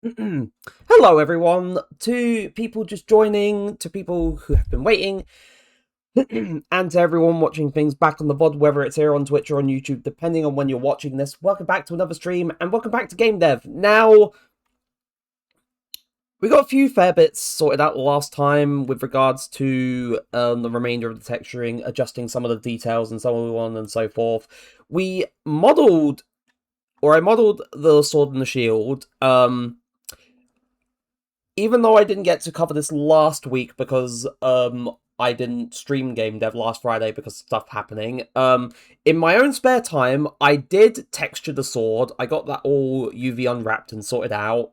Hello, everyone. To people just joining, to people who have been waiting, and to everyone watching things back on the VOD, whether it's here on Twitch or on YouTube, depending on when you're watching this. Welcome back to another stream, and welcome back to Game Dev. Now, we got a few fair bits sorted out last time with regards to the remainder of the texturing, adjusting some of the details and so on and so forth. We modeled, or I modeled the sword and the shield, even though I didn't get to cover this last week because I didn't stream Game Dev last Friday because of stuff happening. In my own spare time, I did texture the sword. I got that all UV unwrapped and sorted out.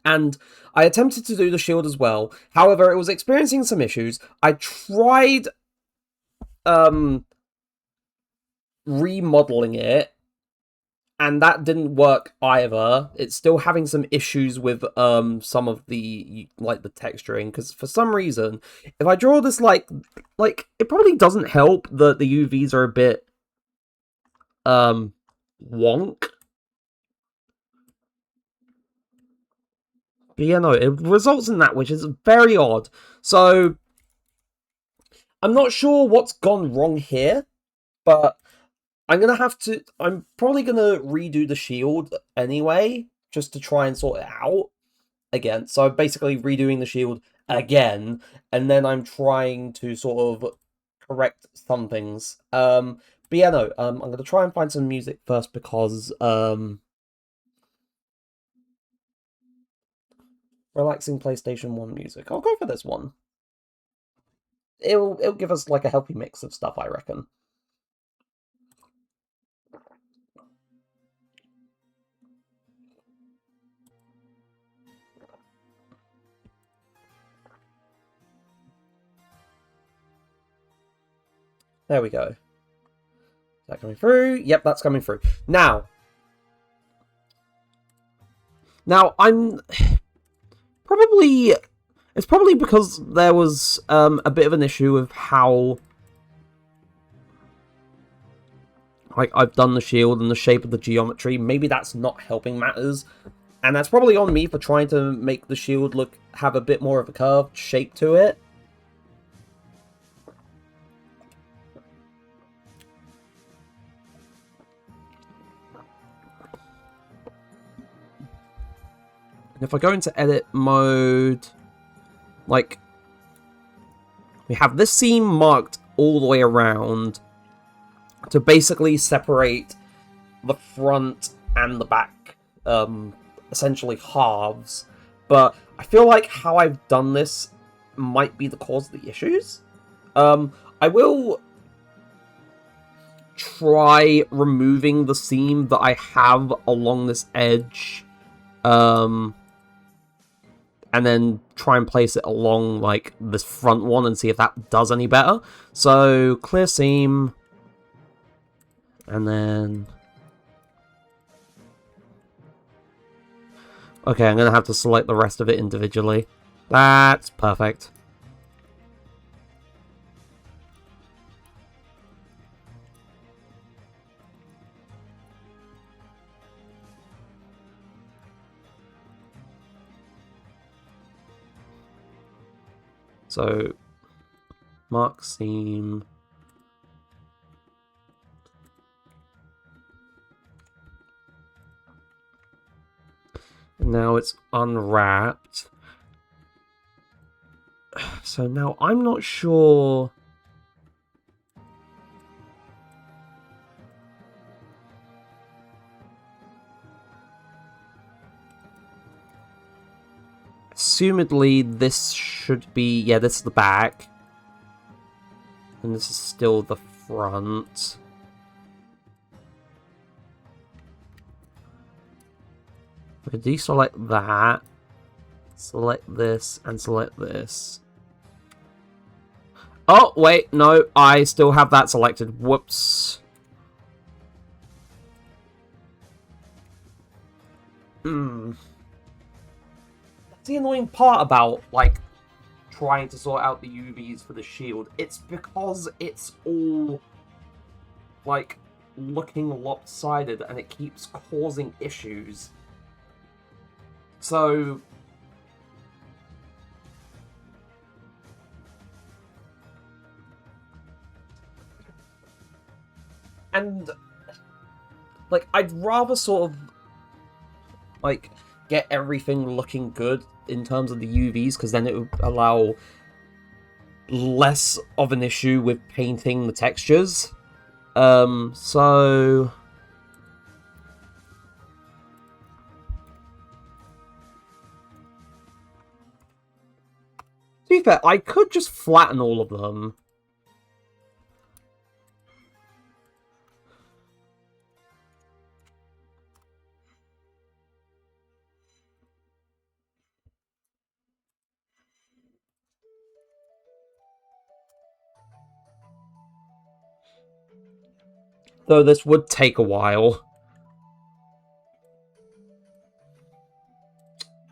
And I attempted to do the shield as well. However, it was experiencing some issues. I tried remodeling it, and that didn't work either. It's still having some issues with some of the the texturing, because for some reason, if I draw this like it probably doesn't help that the UVs are a bit wonk. But yeah, no, it results in that, which is very odd. So I'm not sure what's gone wrong here, but I'm probably gonna redo the shield anyway, just to try and sort it out again. So I'm basically redoing the shield again, and then I'm trying to sort of correct some things. But yeah, no, I'm gonna try and find some music first because relaxing PlayStation 1 music. I'll go for this one. It'll give us like a healthy mix of stuff, I reckon. There we go. Is that coming through? Yep, that's coming through. Now, I'm probably... It's probably because there was a bit of an issue with how I've done the shield and the shape of the geometry. Maybe that's not helping matters. And that's probably on me for trying to make the shield have a bit more of a curved shape to it. And if I go into edit mode, we have this seam marked all the way around to basically separate the front and the back, essentially halves. But I feel like how I've done this might be the cause of the issues. I will try removing the seam that I have along this edge, and then try and place it along this front one and see if that does any better. So clear seam, and then okay, I'm gonna have to select the rest of it individually. That's perfect. So, mark seam. And now it's unwrapped. So now I'm not sure... Assumedly, this should be... Yeah, this is the back. And this is still the front. If I deselect that, select this, and select this. Oh, wait, no, I still have that selected. Whoops. That's the annoying part about, trying to sort out the UVs for the shield. It's because it's all, looking lopsided and it keeps causing issues. So... And... like, I'd rather sort of... like, get everything looking good in terms of the UVs, because then it would allow less of an issue with painting the textures. So... to be fair, I could just flatten all of them. Though this would take a while.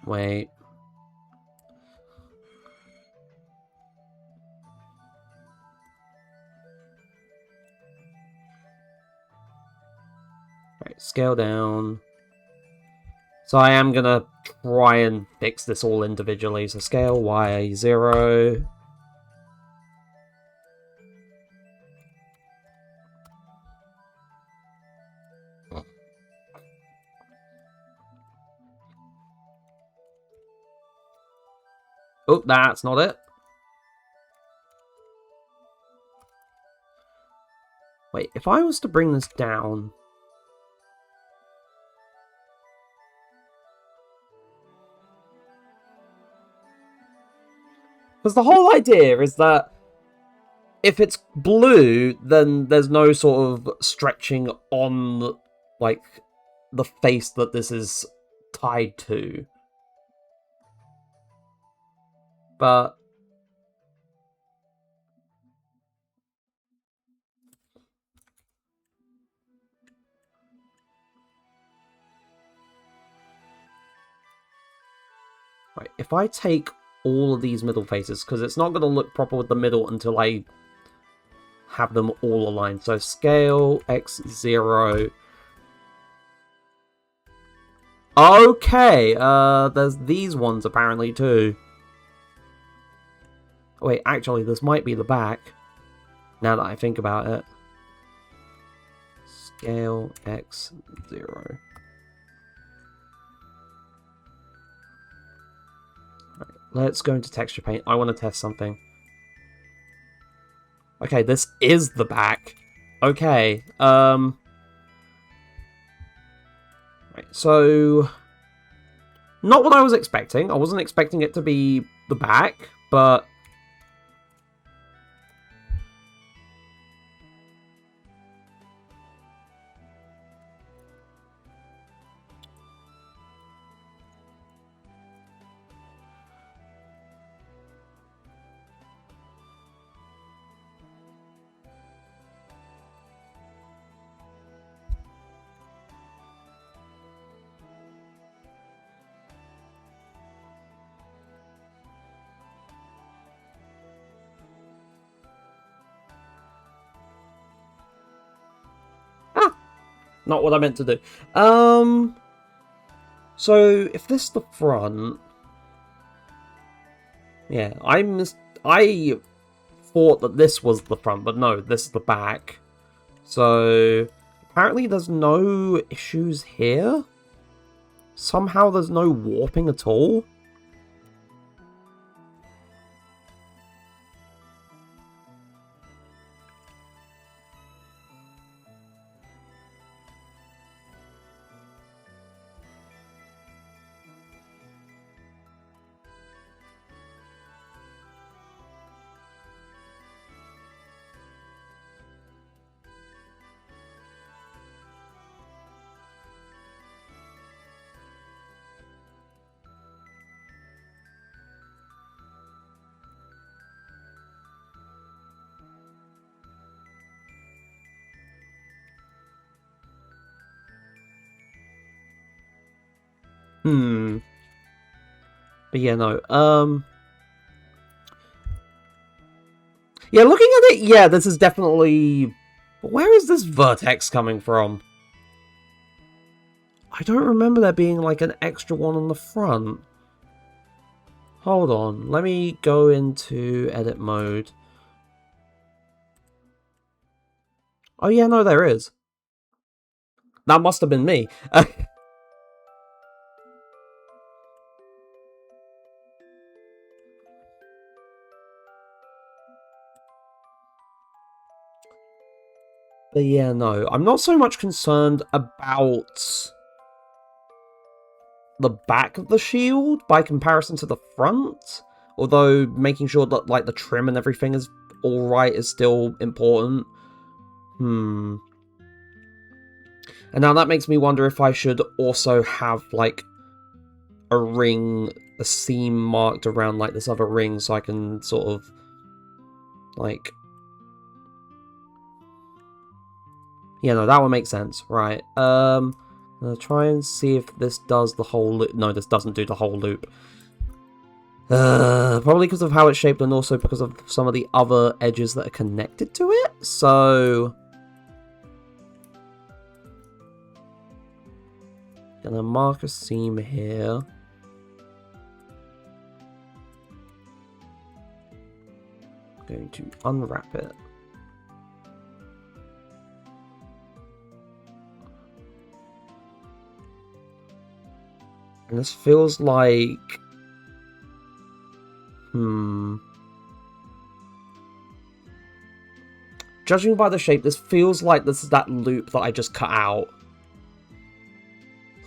Wait. Right, scale down. So I am gonna try and fix this all individually. So scale Y0. Oh, that's not it. Wait, if I was to bring this down... because the whole idea is that if it's blue, then there's no sort of stretching on, like, the face that this is tied to. But... right, if I take all of these middle faces, because it's not going to look proper with the middle until I have them all aligned. So scale X0. Okay, there's these ones apparently too. Wait, actually, this might be the back, now that I think about it. Scale X0. Right, let's go into texture paint. I want to test something. Okay, this is the back. Okay, right, so... not what I was expecting. I wasn't expecting it to be the back, but... not what I meant to do. So if this is the front, yeah, I thought that this was the front, but no, this is the back. So apparently there's no issues here. Somehow there's no warping at all. But yeah, no. Yeah, looking at it, yeah, this is definitely... where is this vertex coming from? I don't remember there being like an extra one on the front. Hold on, let me go into edit mode. Oh yeah, no, there is. That must have been me. But yeah, no, I'm not so much concerned about the back of the shield by comparison to the front. Although making sure that like the trim and everything is alright is still important. And now that makes me wonder if I should also have like a ring, a seam marked around like this other ring so I can sort of like... Yeah, no, that would make sense. Right. I'm gonna try and see if this does the whole loop. No, this doesn't do the whole loop. Probably because of how it's shaped and also because of some of the other edges that are connected to it. So... Gonna mark a seam here. Going to unwrap it. And this feels like... Judging by the shape, this feels like this is that loop that I just cut out.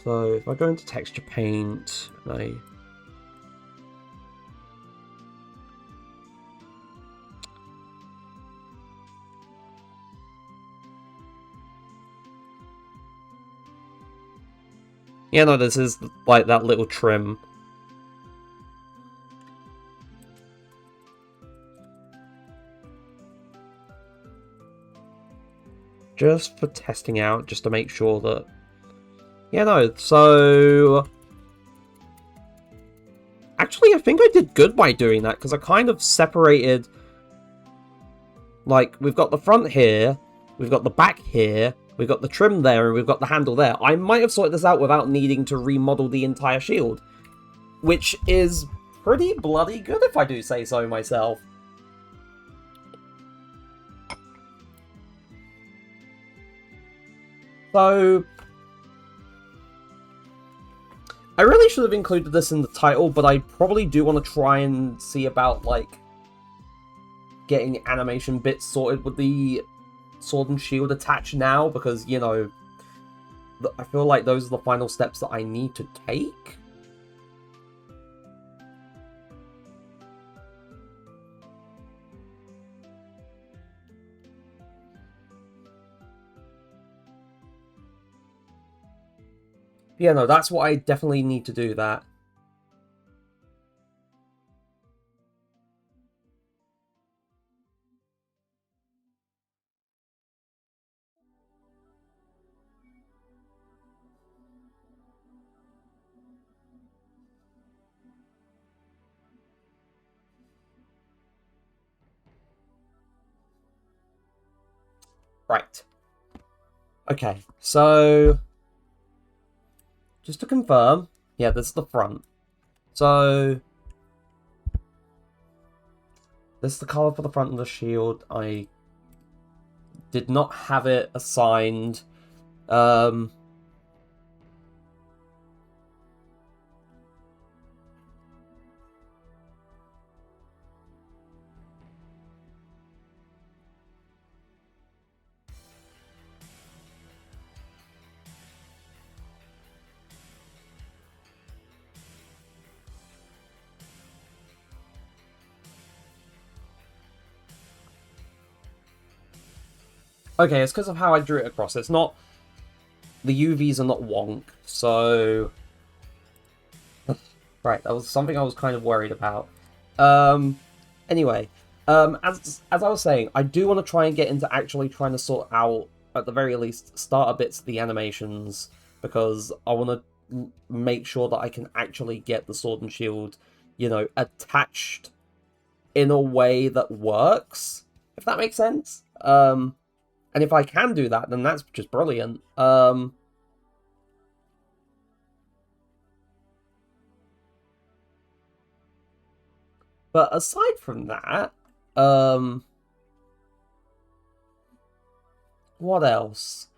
So if I go into texture paint, and I... Yeah, no, this is like that little trim. Just for testing out, just to make sure that... Yeah, no, so... Actually, I think I did good by doing that, because I kind of separated... Like, we've got the front here, we've got the back here, we've got the trim there, and we've got the handle there. I might have sorted this out without needing to remodel the entire shield. Which is pretty bloody good, if I do say so myself. So... I really should have included this in the title, but I probably do want to try and see about, like, getting animation bits sorted with the sword and shield attached now, because, you know, I feel like those are the final steps that I need to take. Yeah, no, that's what I definitely need to do, that. Right. Okay, so... Just to confirm, yeah, this is the front. So... This is the colour for the front of the shield. I did not have it assigned. Okay, it's because of how I drew it across. It's not... The UVs are not wonk, so... Right, that was something I was kind of worried about. Anyway, as I was saying, I do want to try and get into actually trying to sort out, at the very least, starter bits of the animations, because I want to make sure that I can actually get the sword and shield, you know, attached in a way that works, if that makes sense. And if I can do that, then that's just brilliant. But aside from that, what else?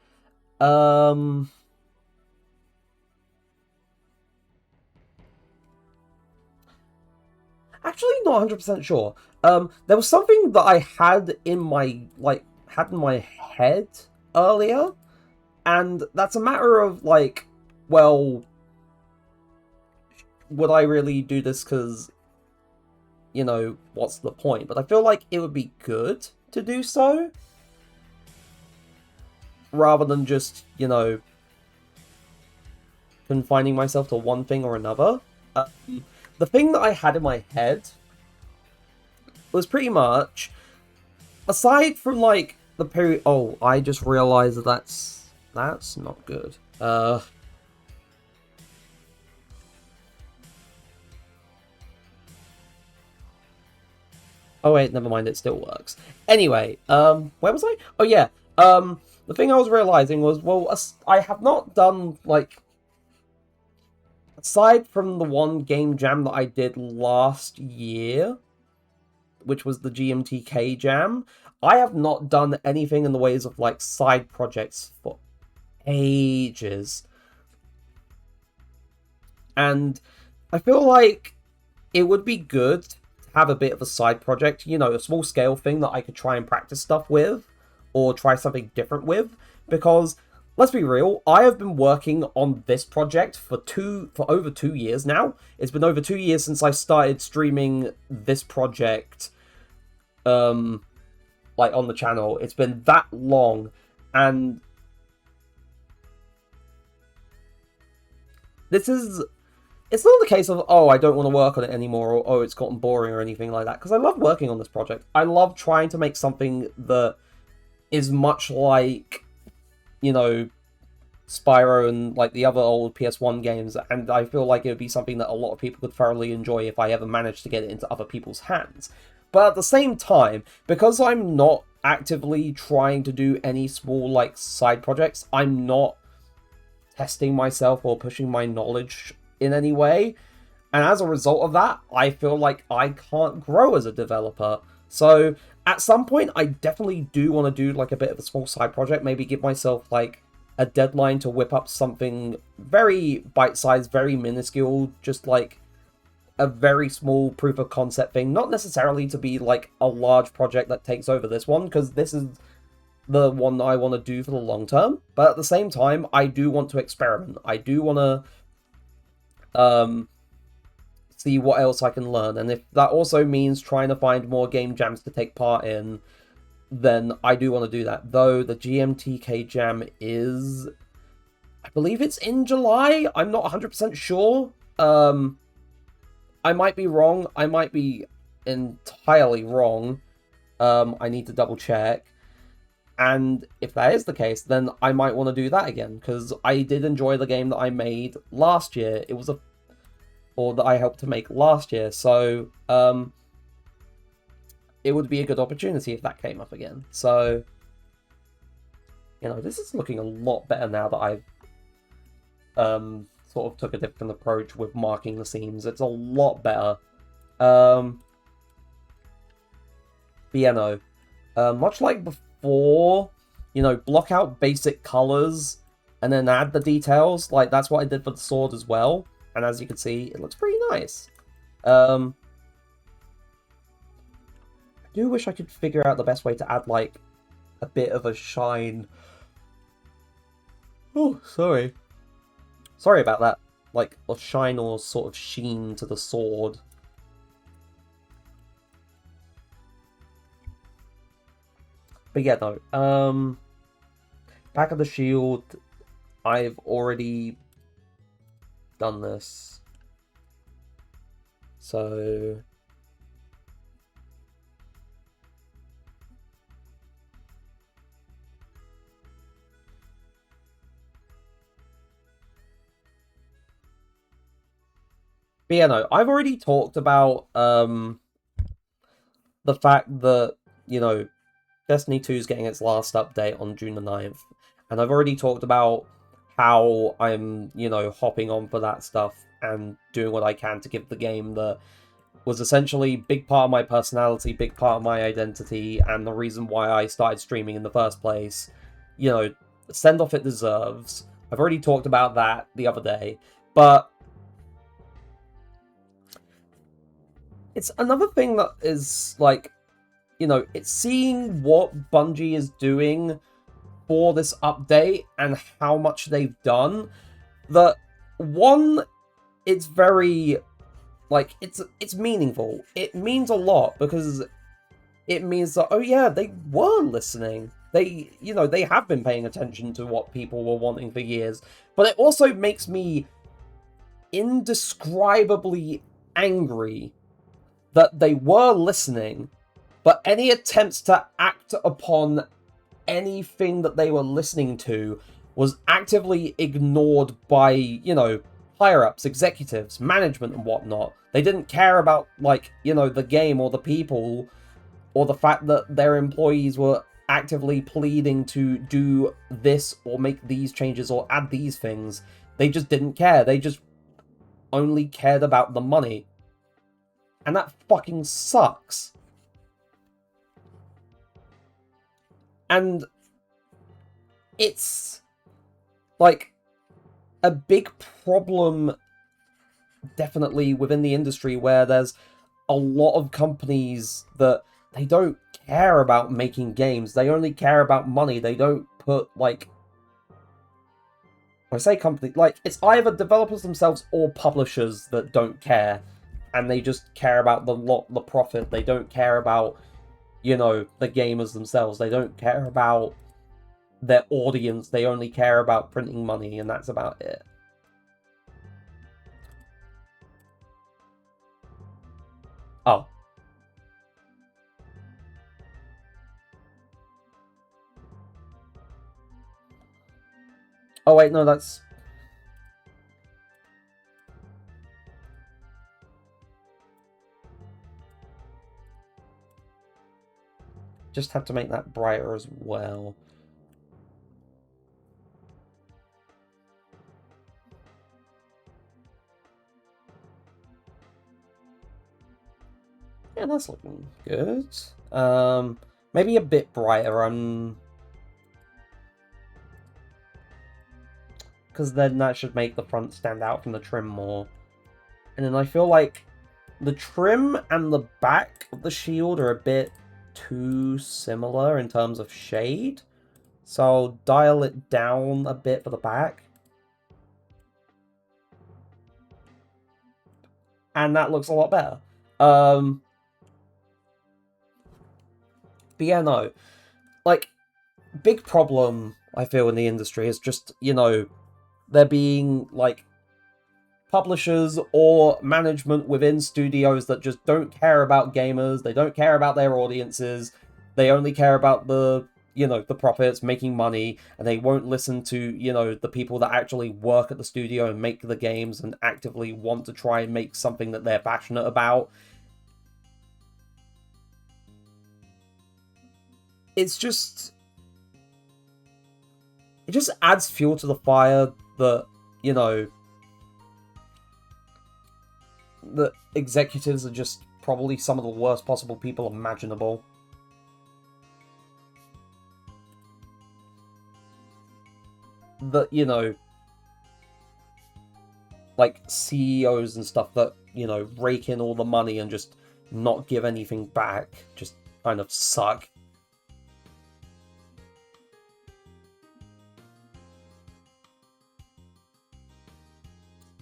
Actually, not 100% sure. There was something that I had in my head earlier, and that's a matter of like, well, would I really do this? Because what's the point? But I feel like it would be good to do so, rather than just confining myself to one thing or another. The thing that I had in my head was pretty much, aside from like the period. Oh, I just realized that that's not good. Oh wait, never mind. It still works. Anyway, where was I? Oh yeah. The thing I was realizing was, well, I have not done like, aside from the one game jam that I did last year, which was the GMTK jam, I have not done anything in the ways of like side projects for ages. And I feel like it would be good to have a bit of a side project, a small scale thing that I could try and practice stuff with, or try something different with, because let's be real, I have been working on this project for over 2 years now. It's been over 2 years since I started streaming this project, like on the channel. It's been that long, and it's not the case of, oh, I don't want to work on it anymore, or oh, it's gotten boring or anything like that, because I love working on this project. I love trying to make something that is much like, Spyro and like the other old PS1 games, and I feel like it would be something that a lot of people could thoroughly enjoy if I ever managed to get it into other people's hands. But at the same time, because I'm not actively trying to do any small like side projects, I'm not testing myself or pushing my knowledge in any way, and as a result of that, I feel like I can't grow as a developer. So at some point, I definitely do want to do like a bit of a small side project, maybe give myself like a deadline to whip up something very bite-sized, very minuscule, just like a very small proof of concept thing, not necessarily to be like a large project that takes over this one, because this is the one that I want to do for the long term. But at the same time, I do want to experiment. I do want to see what else I can learn, and if that also means trying to find more game jams to take part in, then I do want to do that. Though the GMTK jam is, I believe it's in July. I'm not 100% sure. I might be wrong. I might be entirely wrong. I need to double check. And if that is the case, then I might want to do that again, because I did enjoy the game that I made last year. It was or that I helped to make last year. So, it would be a good opportunity if that came up again. So, this is looking a lot better now that I've sort of took a different approach with marking the seams. It's a lot better. But yeah, no. Much like before, block out basic colors and then add the details. Like, that's what I did for the sword as well. And as you can see, it looks pretty nice. I do wish I could figure out the best way to add, like, a bit of a shine. Oh, sorry. Sorry about that. Like, a shine or sort of sheen to the sword. But yeah, no. Back of the shield, I've already done this. So... But yeah, no, I've already talked about the fact that, Destiny 2 is getting its last update on June the 9th. And I've already talked about how I'm, hopping on for that stuff and doing what I can to give the game the was essentially big part of my personality, big part of my identity, and the reason why I started streaming in the first place. You know, send off it deserves. I've already talked about that the other day, but it's another thing that is like, you know, it's seeing what Bungie is doing for this update and how much they've done. That one, it's very like it's meaningful. It means a lot because it means that, oh yeah, they were listening. They, you know, they have been paying attention to what people were wanting for years. But it also makes me indescribably angry that they were listening, but any attempts to act upon anything that they were listening to was actively ignored by, you know, higher-ups, executives, management, and whatnot. They didn't care about, like, you know, the game or the people, or the fact that their employees were actively pleading to do this or make these changes or add these things. They just didn't care. They just only cared about the money. And that fucking sucks. And it's like a big problem definitely within the industry, where there's a lot of companies that they don't care about making games. They only care about money. They don't put, like, when I say company, like, it's either developers themselves or publishers that don't care, and they just care about the profit. They don't care about, you know, the gamers themselves. They don't care about their audience. They only care about printing money, and that's about it. Oh. Oh wait, no, that's... Just have to make that brighter as well. Yeah, that's looking good. Maybe a bit brighter. Because then that should make the front stand out from the trim more. And then I feel like the trim and the back of the shield are a bit too similar in terms of shade. So I'll dial it down a bit for the back. And that looks a lot better. But yeah, no. Like, big problem, I feel, in the industry is just, you know, there being, like, publishers or management within studios that just don't care about gamers. They don't care about their audiences. They only care about the, you know, the profits, making money, and they won't listen to, you know, the people that actually work at the studio and make the games and actively want to try and make something that they're passionate about. It's just... It just adds fuel to the fire that, you know, the executives are just probably some of the worst possible people imaginable. That, you know, like CEOs and stuff that, you know, rake in all the money and just not give anything back, just kind of suck.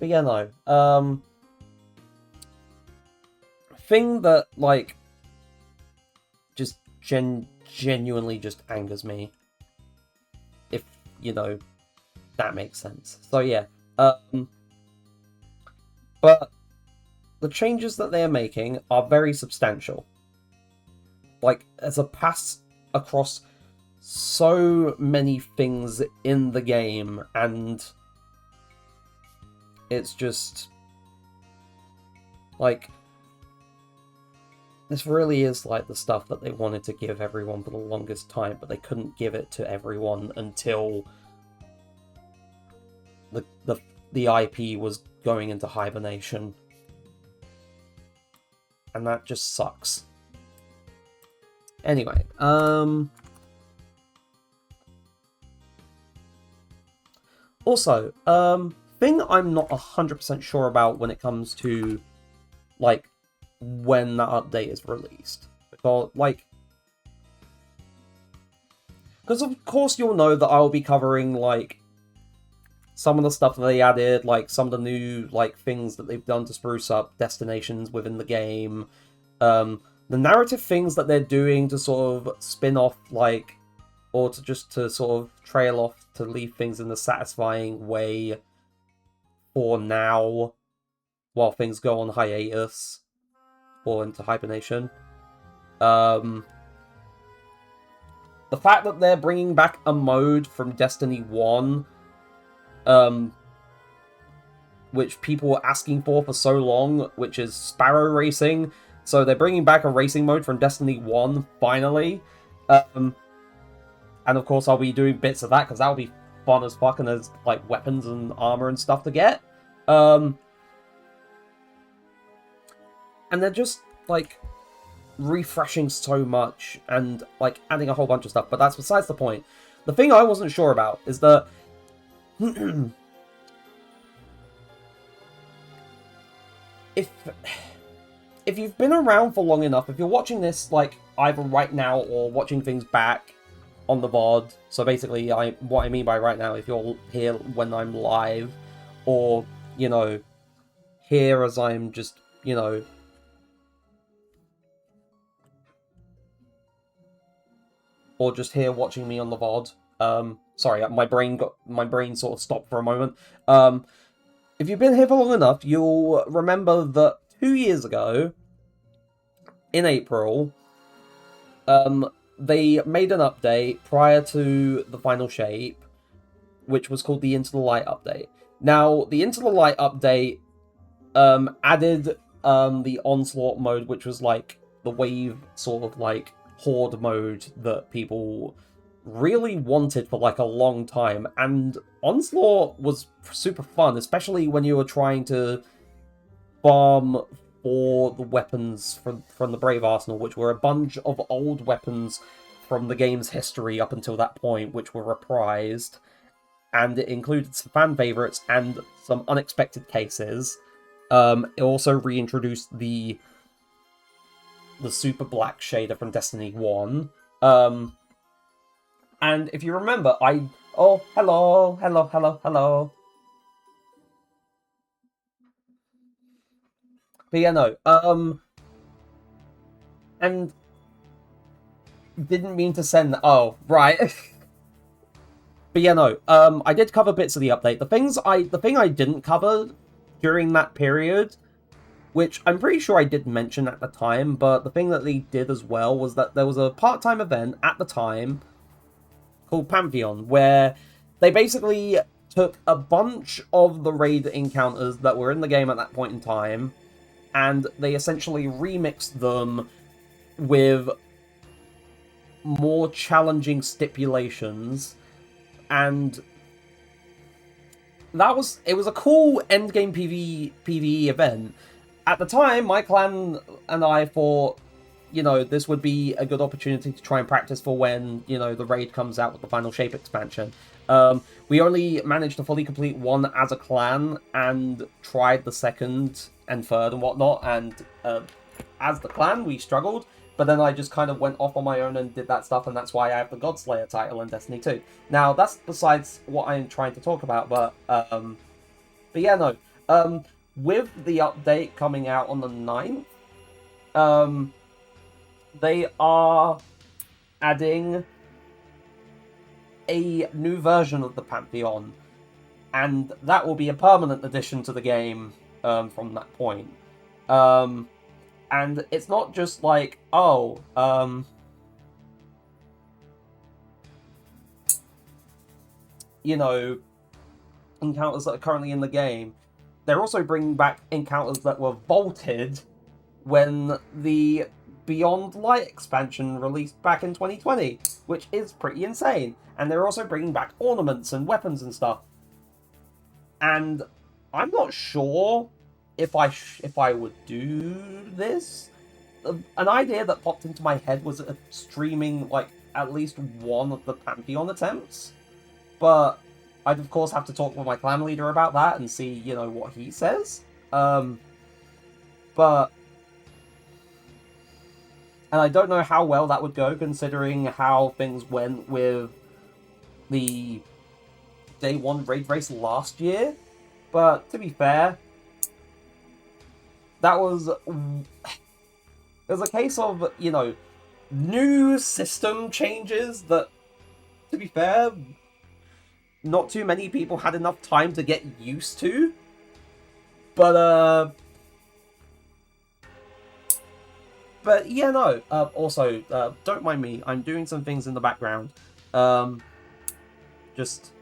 But yeah, no. Thing that, like, just genuinely just angers me. If, you know, that makes sense. So yeah. But the changes that they are making are very substantial. Like, as a pass across so many things in the game, and it's just like, this really is like the stuff that they wanted to give everyone for the longest time, but they couldn't give it to everyone until the IP was going into hibernation. and that just sucks. Anyway, also, thing I'm not 100% sure about when it comes to, like, when that update is released. Because, like, because of course you'll know that I'll be covering, like, some of the stuff that they added, like, some of the new, like, things that they've done to spruce up destinations within the game, the narrative things that they're doing to sort of spin off, like, or to just to sort of trail off to leave things in a satisfying way for now, while things go on hiatus, or into hibernation. The fact that they're bringing back a mode from Destiny 1, which people were asking for so long, which is Sparrow Racing. So they're bringing back a racing mode from Destiny 1, finally. And of course I'll be doing bits of that, because that'll be fun as fuck, and there's, like, weapons and armor and stuff to get. And they're just, like, refreshing so much, and, like, adding a whole bunch of stuff, but that's besides the point. The thing I wasn't sure about is that if you've been around for long enough, if you're watching this, like, either right now or watching things back on the VOD, so basically, what I mean by right now, if you're here when I'm live, or, you know, here as I'm just, you know, or just here watching me on the VOD. Sorry, my brain sort of stopped for a moment. If you've been here for long enough, you'll remember that 2 years ago, in April, they made an update prior to the final shape, which was called the Into the Light update. Now, the Into the Light update added the Onslaught mode, which was like the wave sort of like horde mode that people really wanted for like a long time, and Onslaught was super fun, especially when you were trying to farm for the weapons from the Brave Arsenal, which were a bunch of old weapons from the game's history up until that point, which were reprised, and it included some fan favorites and some unexpected cases. It also reintroduced the super black shader from Destiny 1. And if you remember, oh, hello. But yeah, no, and didn't mean to send, oh, right. But yeah, no, I did cover bits of the update. The thing I didn't cover during that period, which I'm pretty sure I did mention at the time, but the thing that they did as well was that there was a part-time event at the time called Pantheon, where they basically took a bunch of the raid encounters that were in the game at that point in time, and they essentially remixed them with more challenging stipulations, and it was a cool endgame PvE event. At the time, my clan and I thought, you know, this would be a good opportunity to try and practice for when, you know, the raid comes out with the final shape expansion. We only managed to fully complete one as a clan, and tried the second and third and whatnot, and as the clan, we struggled. But then I just kind of went off on my own and did that stuff, and that's why I have the Godslayer title in Destiny 2. Now, that's besides what I'm trying to talk about, but yeah, no. With the update coming out on the 9th, they are adding a new version of the Pantheon, and that will be a permanent addition to the game from that point. And it's not just like, oh, you know, encounters that are currently in the game. They're also bringing back encounters that were vaulted when the Beyond Light expansion released back in 2020, which is pretty insane. And they're also bringing back ornaments and weapons and stuff. And I'm not sure if I would do this, an idea that popped into my head was streaming like at least one of the Pantheon attempts, but I'd of course have to talk with my clan leader about that and see, you know, what he says. But and I don't know how well that would go, considering how things went with the Day 1 raid race last year. But to be fair, that was... It was a case of, you know, new system changes that, to be fair, not too many people had enough time to get used to. But yeah, no. Also, don't mind me. I'm doing some things in the background. Just...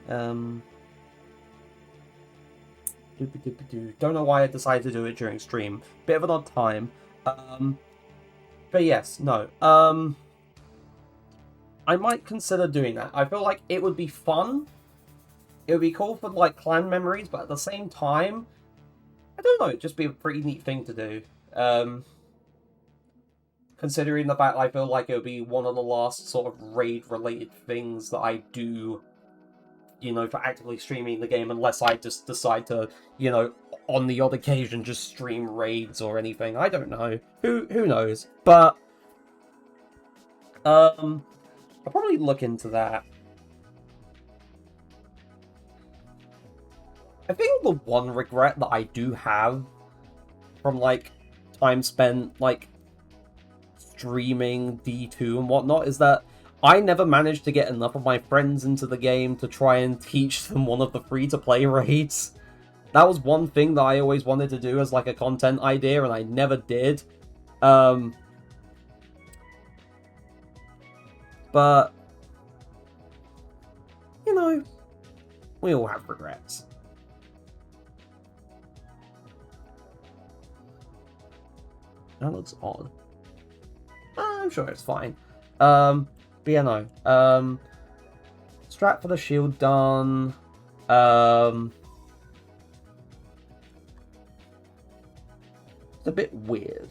Don't know why I decided to do it during stream. Bit of an odd time. But yes, no. I might consider doing that. I feel like it would be fun. It would be cool for, like, clan memories, but at the same time, I don't know, it'd just be a pretty neat thing to do. Considering the fact I feel like it would be one of the last sort of raid-related things that I do, you know, for actively streaming the game, unless I just decide to, you know, on the odd occasion just stream raids or anything. I don't know. Who knows? But I'll probably look into that. I think the one regret that I do have from, like, time spent, like, streaming D2 and whatnot is that I never managed to get enough of my friends into the game to try and teach them one of the free-to-play raids. That was one thing that I always wanted to do as, like, a content idea, and I never did. But, you know, we all have regrets. That looks odd. I'm sure it's fine. But yeah, no. Strap for the shield done. It's a bit weird.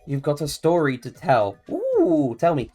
You've got a story to tell. Ooh, tell me.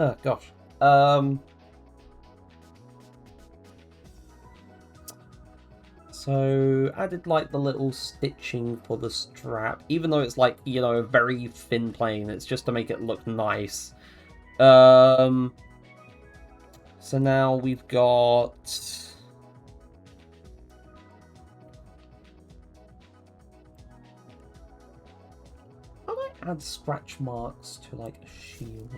Oh, gosh. So, added, like, the little stitching for the strap. Even though it's, like, you know, a very thin plane, it's just to make it look nice. So now we've got... How do I add scratch marks to, like, a shield?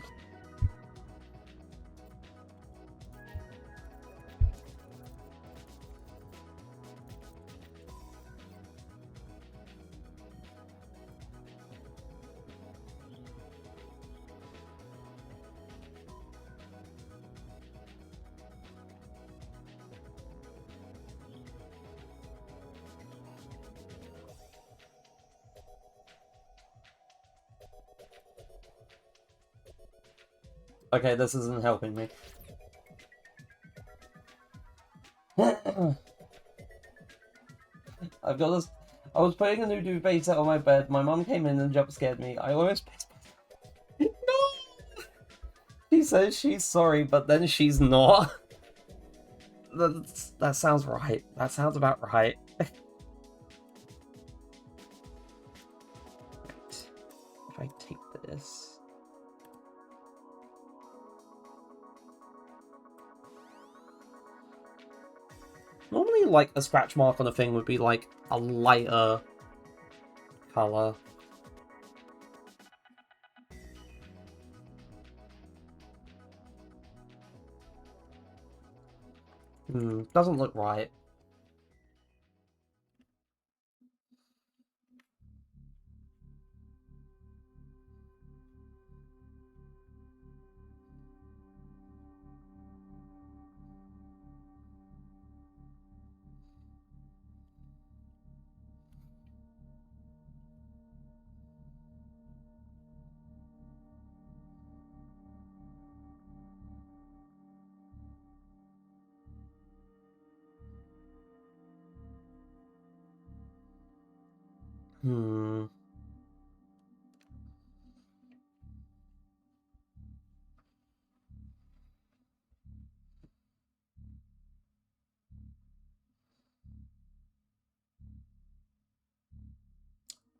Okay, this isn't helping me. I've got this. I was putting a new duvet set on my bed. My mum came in and jump scared me. I almost... No! She's says she's sorry, but then she's not. That sounds right. That sounds about right. Right. If I take this... Normally, like, a scratch mark on a thing would be, like, a lighter colour. Doesn't look right. Hmm.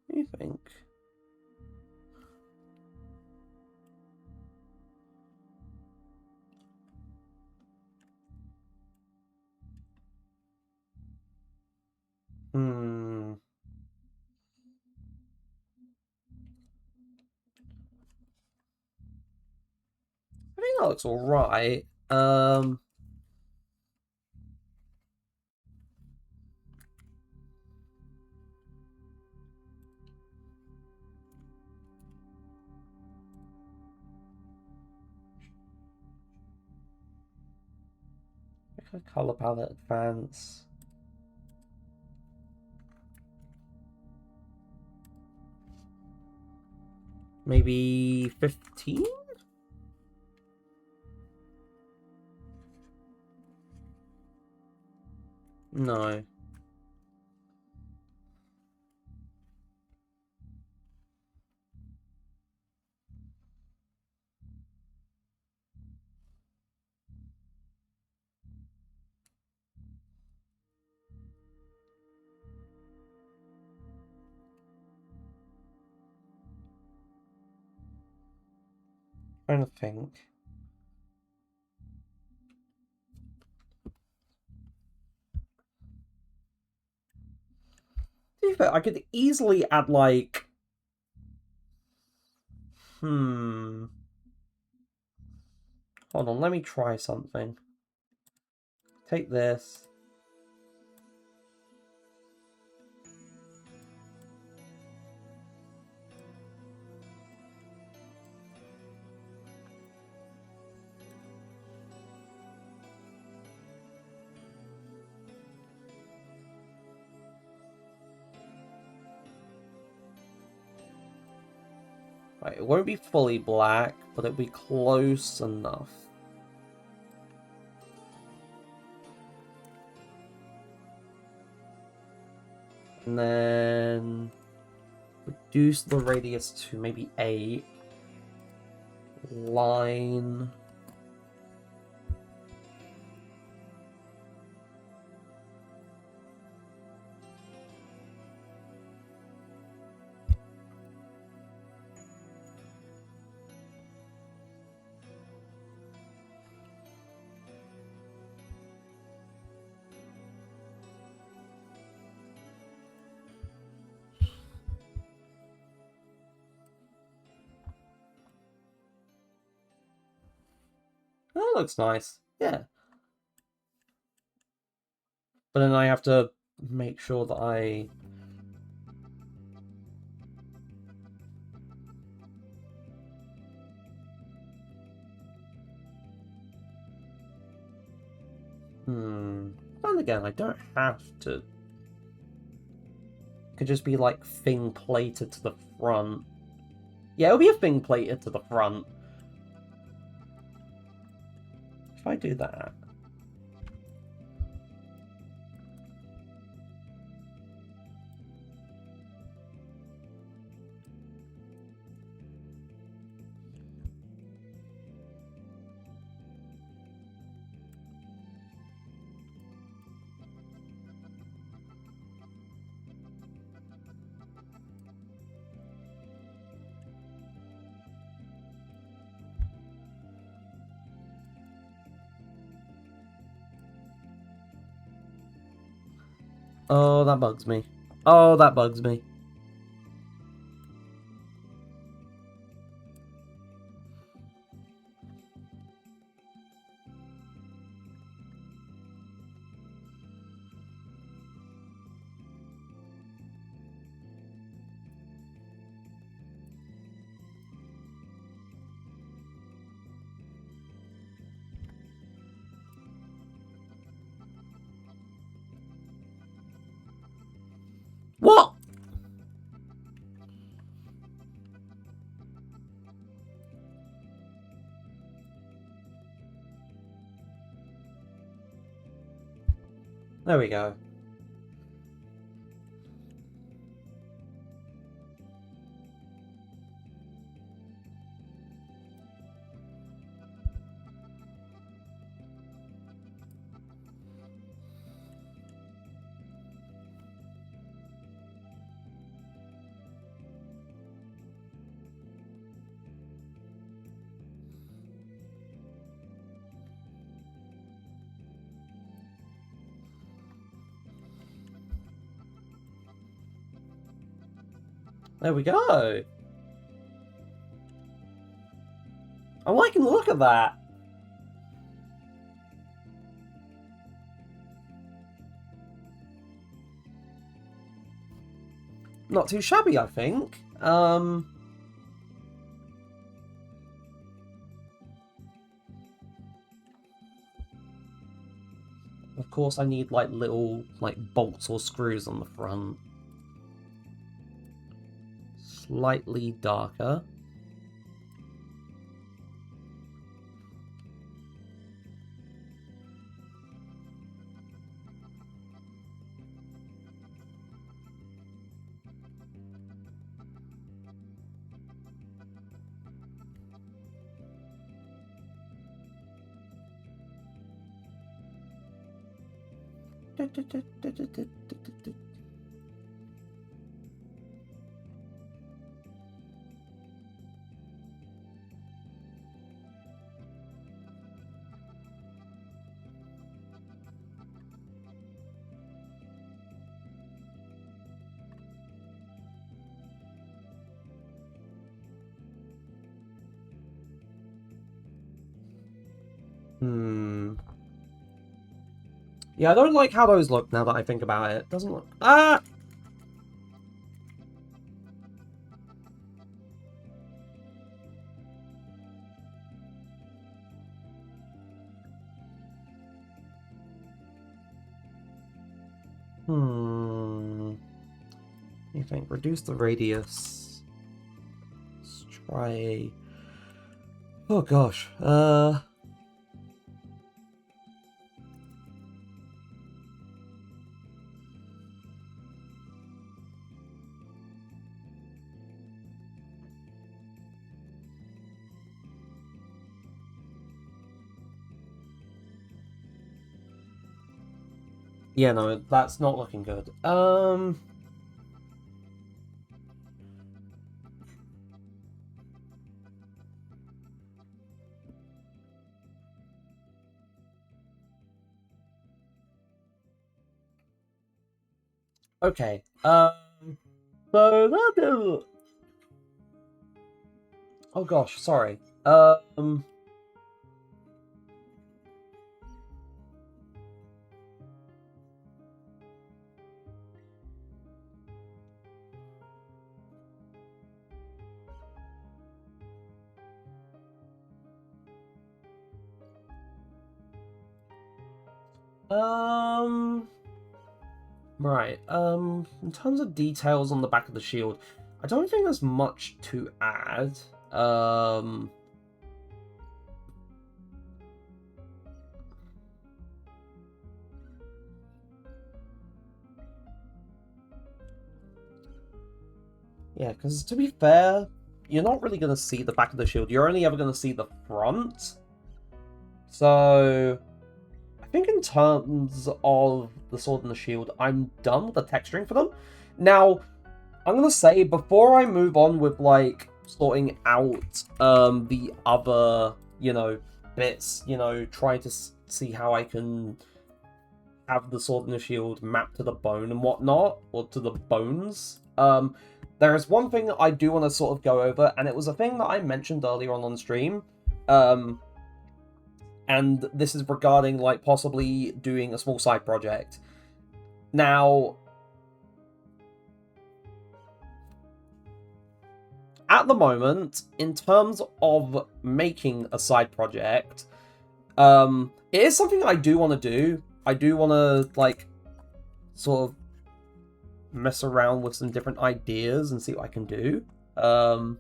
What do you think? Hmm. I think that looks alright. Color palette advance. Maybe 15? No. Trying to think. To be fair, I could easily add like... Hold on, let me try something. Take this. Right, it won't be fully black, but it'll be close enough. And then reduce the radius to maybe 8. Line. That looks nice. Yeah. But then I have to make sure that I... And again, I don't have to. It could just be like thing plated to the front. Yeah, it'll be a thing plated to the front. If I do that... Oh, that bugs me. Oh, that bugs me. What? There we go. There we go. I'm liking the look of that. Not too shabby, I think. Of course, I need like little bolts or screws on the front. Slightly darker. Yeah, I don't like how those look now that I think about it. Doesn't look... Ah! You think? Reduce the radius. Let's try... Oh gosh. Yeah, no, that's not looking good. Okay. So that... Oh gosh, sorry. Right, in terms of details on the back of the shield, I don't think there's much to add. Yeah, because to be fair, you're not really going to see the back of the shield. You're only ever going to see the front. So, I think in terms of the sword and the shield, I'm done with the texturing for them. Now, I'm going to say, before I move on with, like, sorting out the other, bits, trying to see how I can have the sword and the shield mapped to the bone and whatnot, or to the bones. There is one thing that I do want to sort of go over, and it was a thing that I mentioned earlier on stream. And this is regarding, like, possibly doing a small side project. Now, at the moment, in terms of making a side project, it is something I do want to do. I do want to, like, sort of mess around with some different ideas and see what I can do. It's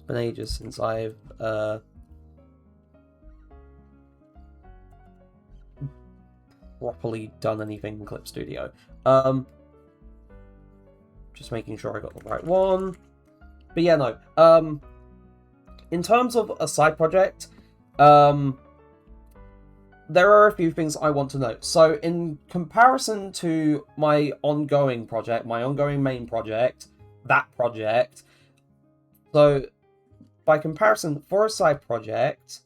been ages since I've properly done anything in Clip Studio. Just making sure I got the right one. But yeah, no. In terms of a side project, there are a few things I want to note. So in comparison to my ongoing project, my ongoing main project, that project, so by comparison, for a side project,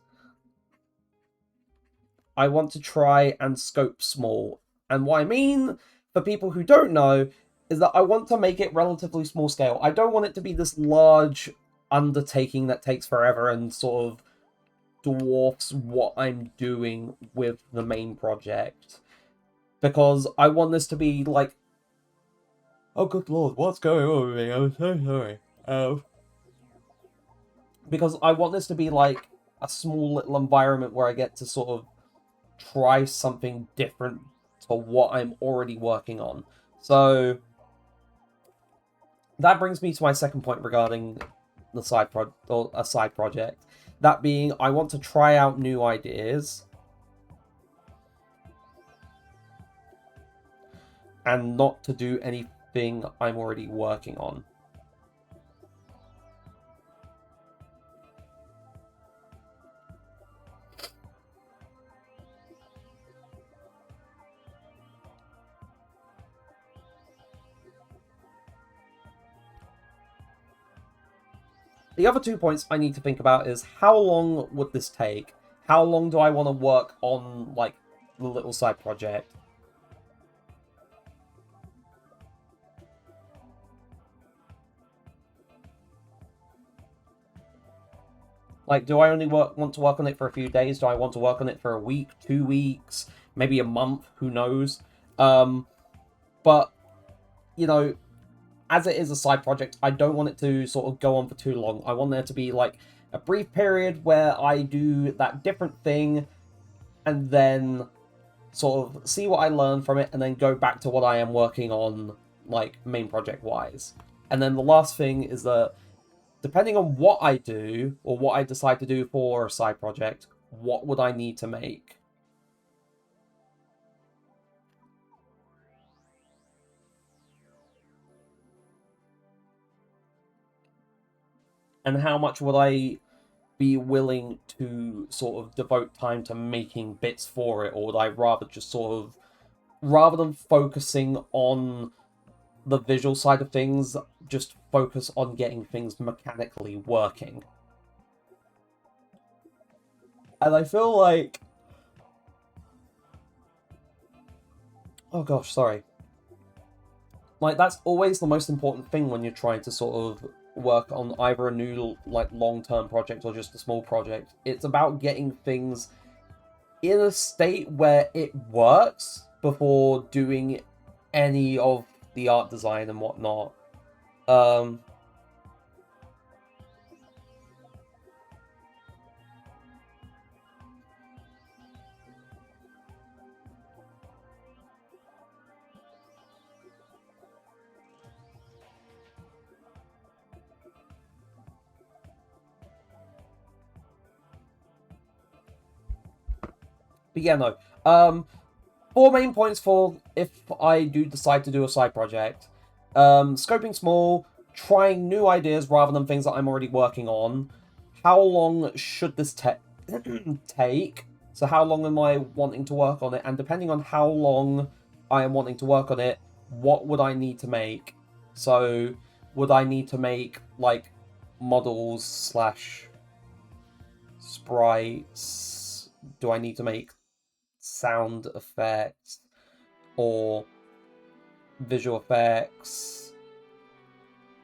I want to try and scope small. And what I mean, for people who don't know, is that I want to make it relatively small scale. I don't want it to be this large undertaking that takes forever and sort of dwarfs what I'm doing with the main project. Because I want this to be like... Oh, good lord, what's going on with me? I'm so sorry. Because I want this to be like a small little environment where I get to sort of try something different to what I'm already working on. So that brings me to my second point regarding the side project. That being, I want to try out new ideas and not to do anything I'm already working on. The other 2 points I need to think about is how long would this take? How long do I want to work on, like, the little side project? Like, do I only want to work on it for a few days? Do I want to work on it for a week, 2 weeks, maybe a month? Who knows? But, you know, as it is a side project, I don't want it to sort of go on for too long. I want there to be, like, a brief period where I do that different thing and then sort of see what I learn from it and then go back to what I am working on, like, main project-wise. And then the last thing is that depending on what I do, or what I decide to do for a side project, what would I need to make? And how much would I be willing to sort of devote time to making bits for it, or would I rather just sort of, rather than focusing on the visual side of things, just focus on getting things mechanically working? And I feel like... Oh gosh, sorry. Like, that's always the most important thing when you're trying to sort of work on either a new, like, long-term project or just a small project. It's about getting things in a state where it works before doing any of the art design and whatnot. But yeah, no. 4 main points for if I do decide to do a side project. Scoping small, trying new ideas rather than things that I'm already working on. How long should this take? So how long am I wanting to work on it? And depending on how long I am wanting to work on it, what would I need to make? So would I need to make, like, models / sprites? Do I need to make sound effects or visual effects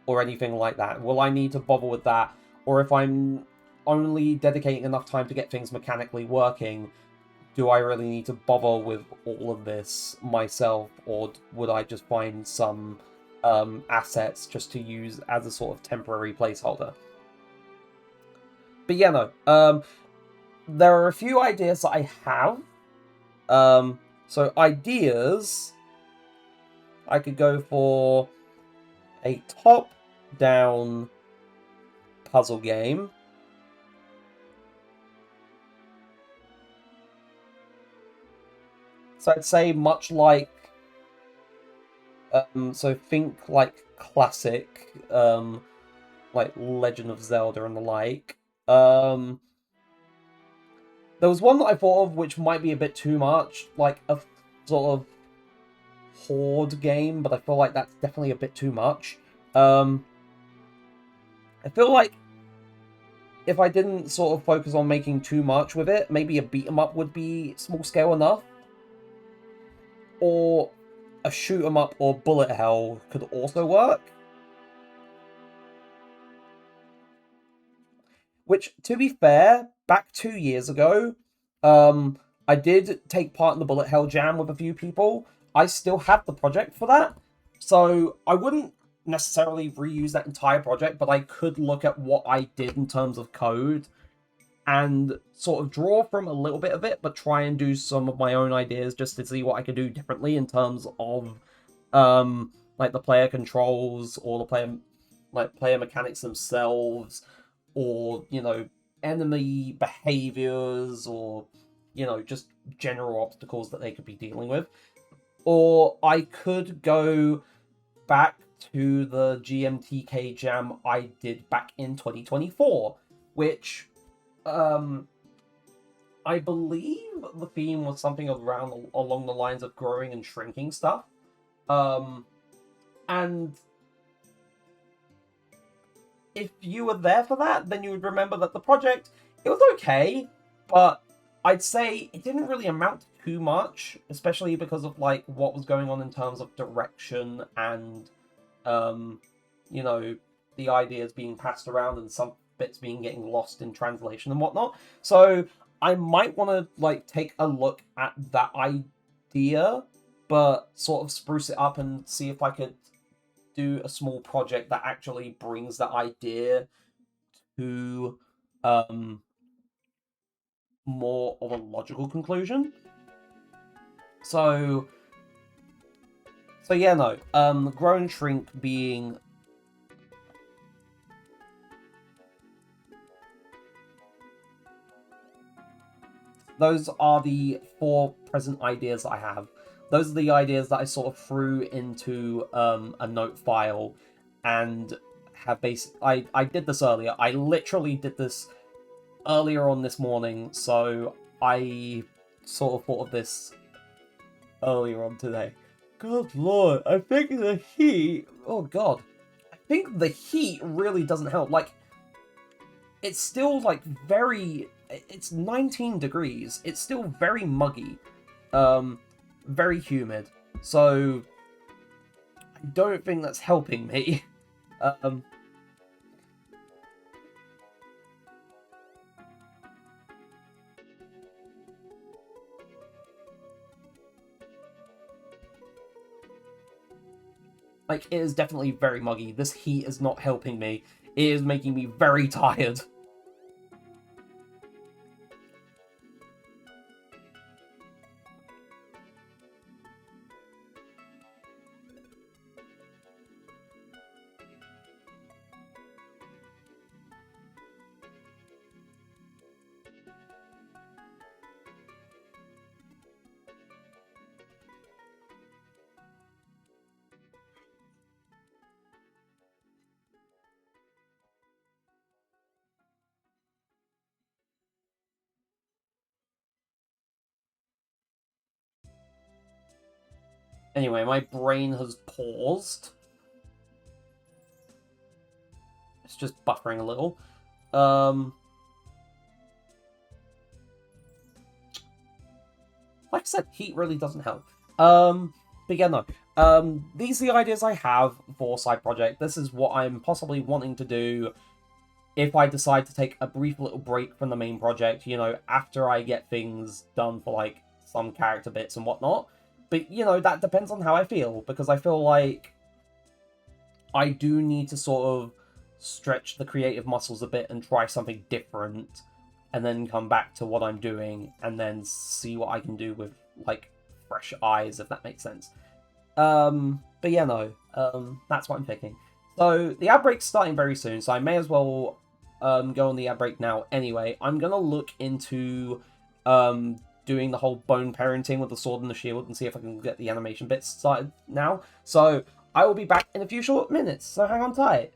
or anything like that? Will I need to bother with that? Or if I'm only dedicating enough time to get things mechanically working, do I really need to bother with all of this myself, or would I just find some assets just to use as a sort of temporary placeholder? But yeah, no. There are a few ideas that I have. So ideas, I could go for a top-down puzzle game. So I'd say much like, so think like classic, like Legend of Zelda and the like. There was one that I thought of which might be a bit too much, like a sort of horde game, but I feel like that's definitely a bit too much. I feel like if I didn't sort of focus on making too much with it, maybe a beat 'em up would be small scale enough. Or a shoot 'em up or bullet hell could also work. Which, to be fair, back 2 years ago, I did take part in the bullet hell jam with a few people. I still have the project for that, so I wouldn't necessarily reuse that entire project, but I could look at what I did in terms of code and sort of draw from a little bit of it, but try and do some of my own ideas just to see what I could do differently in terms of like the player controls or the player mechanics themselves, or enemy behaviors, or just general obstacles that they could be dealing with. Or I could go back to the GMTK jam I did back in 2024, which I believe the theme was something around along the lines of growing and shrinking stuff. And if you were there for that, then you would remember that the project, it was okay, but I'd say it didn't really amount to too much, especially because of like what was going on in terms of direction and the ideas being passed around and some bits being getting lost in translation and whatnot. So I might want to like take a look at that idea, but sort of spruce it up and see if I could do a small project that actually brings that idea to more of a logical conclusion. So yeah, no. Grow and shrink being those are the 4 present ideas that I have. Those are the ideas that I sort of threw into a note file and have I did this earlier. I literally did this earlier on this morning, so I sort of thought of this earlier on today. Good lord, I think the heat... Oh god. I think the heat really doesn't help. Like, it's still, like, very... It's 19 degrees. It's still very muggy. Very humid. So, I don't think that's helping me. Like, it is definitely very muggy. This heat is not helping me. It is making me very tired. Anyway, my brain has paused. It's just buffering a little. like I said, heat really doesn't help. But yeah, no. These are the ideas I have for side project. This is what I'm possibly wanting to do if I decide to take a brief little break from the main project, you know, after I get things done for, like, some character bits and whatnot. But, you know, that depends on how I feel, because I feel like I do need to sort of stretch the creative muscles a bit and try something different, and then come back to what I'm doing, and then see what I can do with, like, fresh eyes, if that makes sense. But yeah, no, that's what I'm thinking. So, the ad break's starting very soon, so I may as well go on the ad break now anyway. I'm gonna look into doing the whole bone parenting with the sword and the shield and see if I can get the animation bits started now. So, I will be back in a few short minutes, so hang on tight.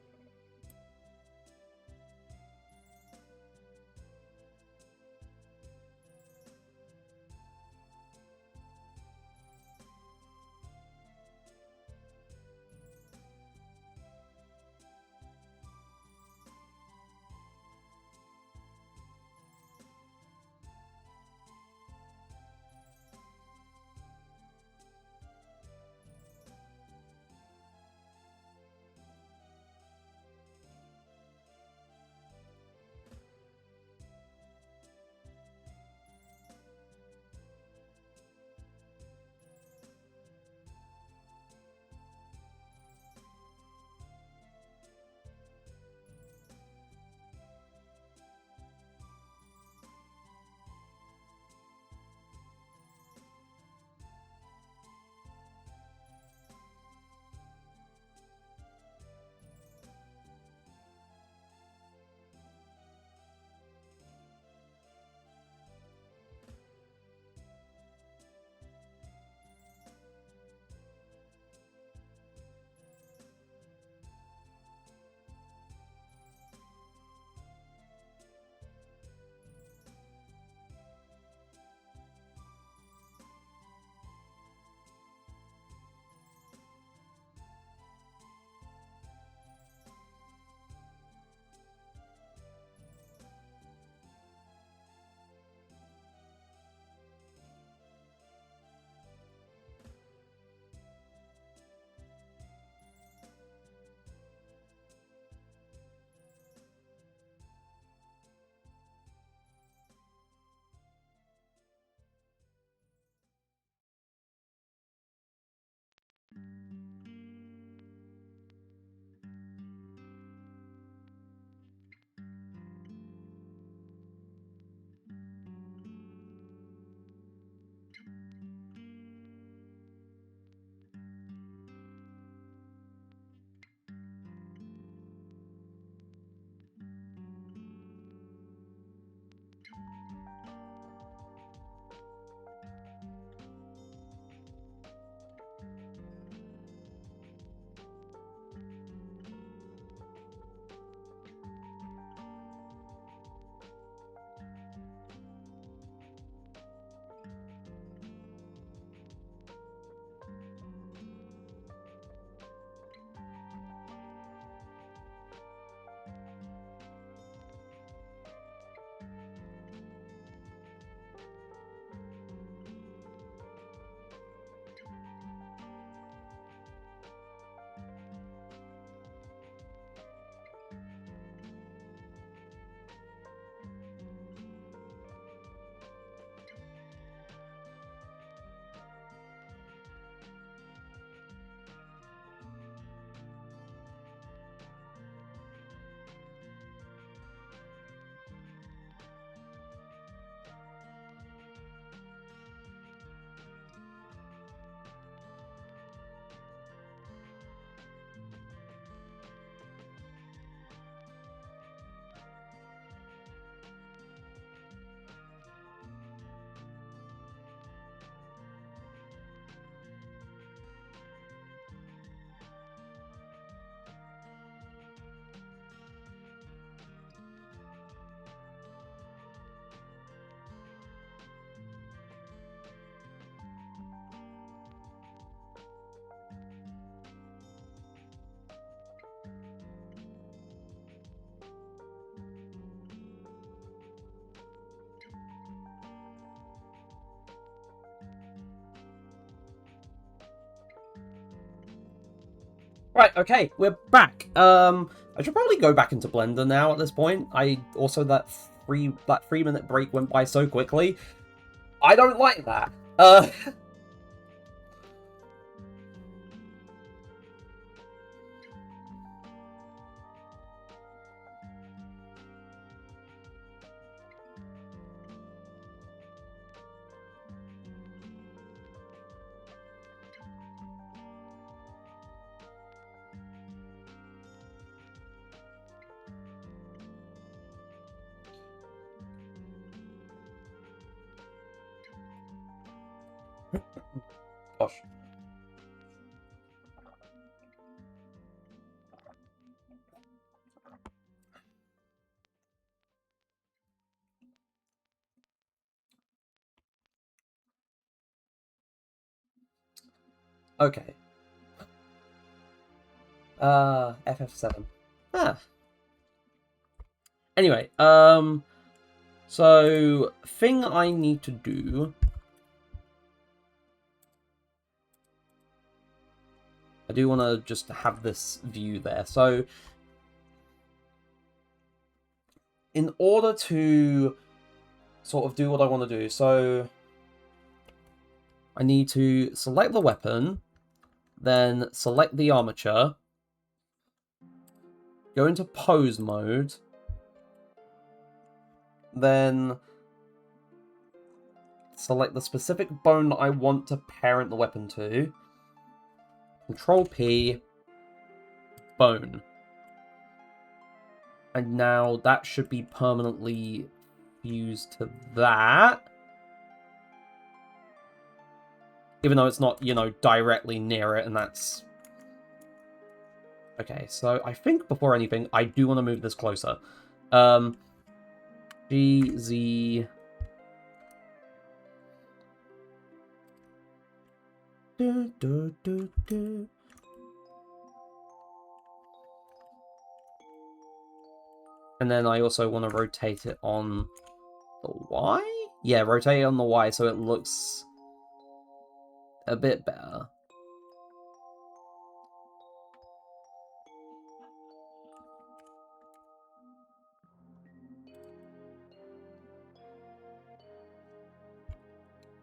Right, okay, we're back. I should probably go back into Blender now at this point. I also that 3 minute break went by so quickly. I don't like that. Gosh. Okay. FF7. Ah. Anyway, so thing I need to do. I do want to just have this view there. So, in order to sort of do what I want to do, so I need to select the weapon, then select the armature, go into pose mode, then select the specific bone that I want to parent the weapon to, Control P, bone. And now that should be permanently fused to that. Even though it's not, you know, directly near it, and that's... Okay, so I think before anything, I do want to move this closer. G, Z... Do, do, do, do. And then I also want to rotate it on the Y? Yeah, rotate it on the Y so it looks a bit better.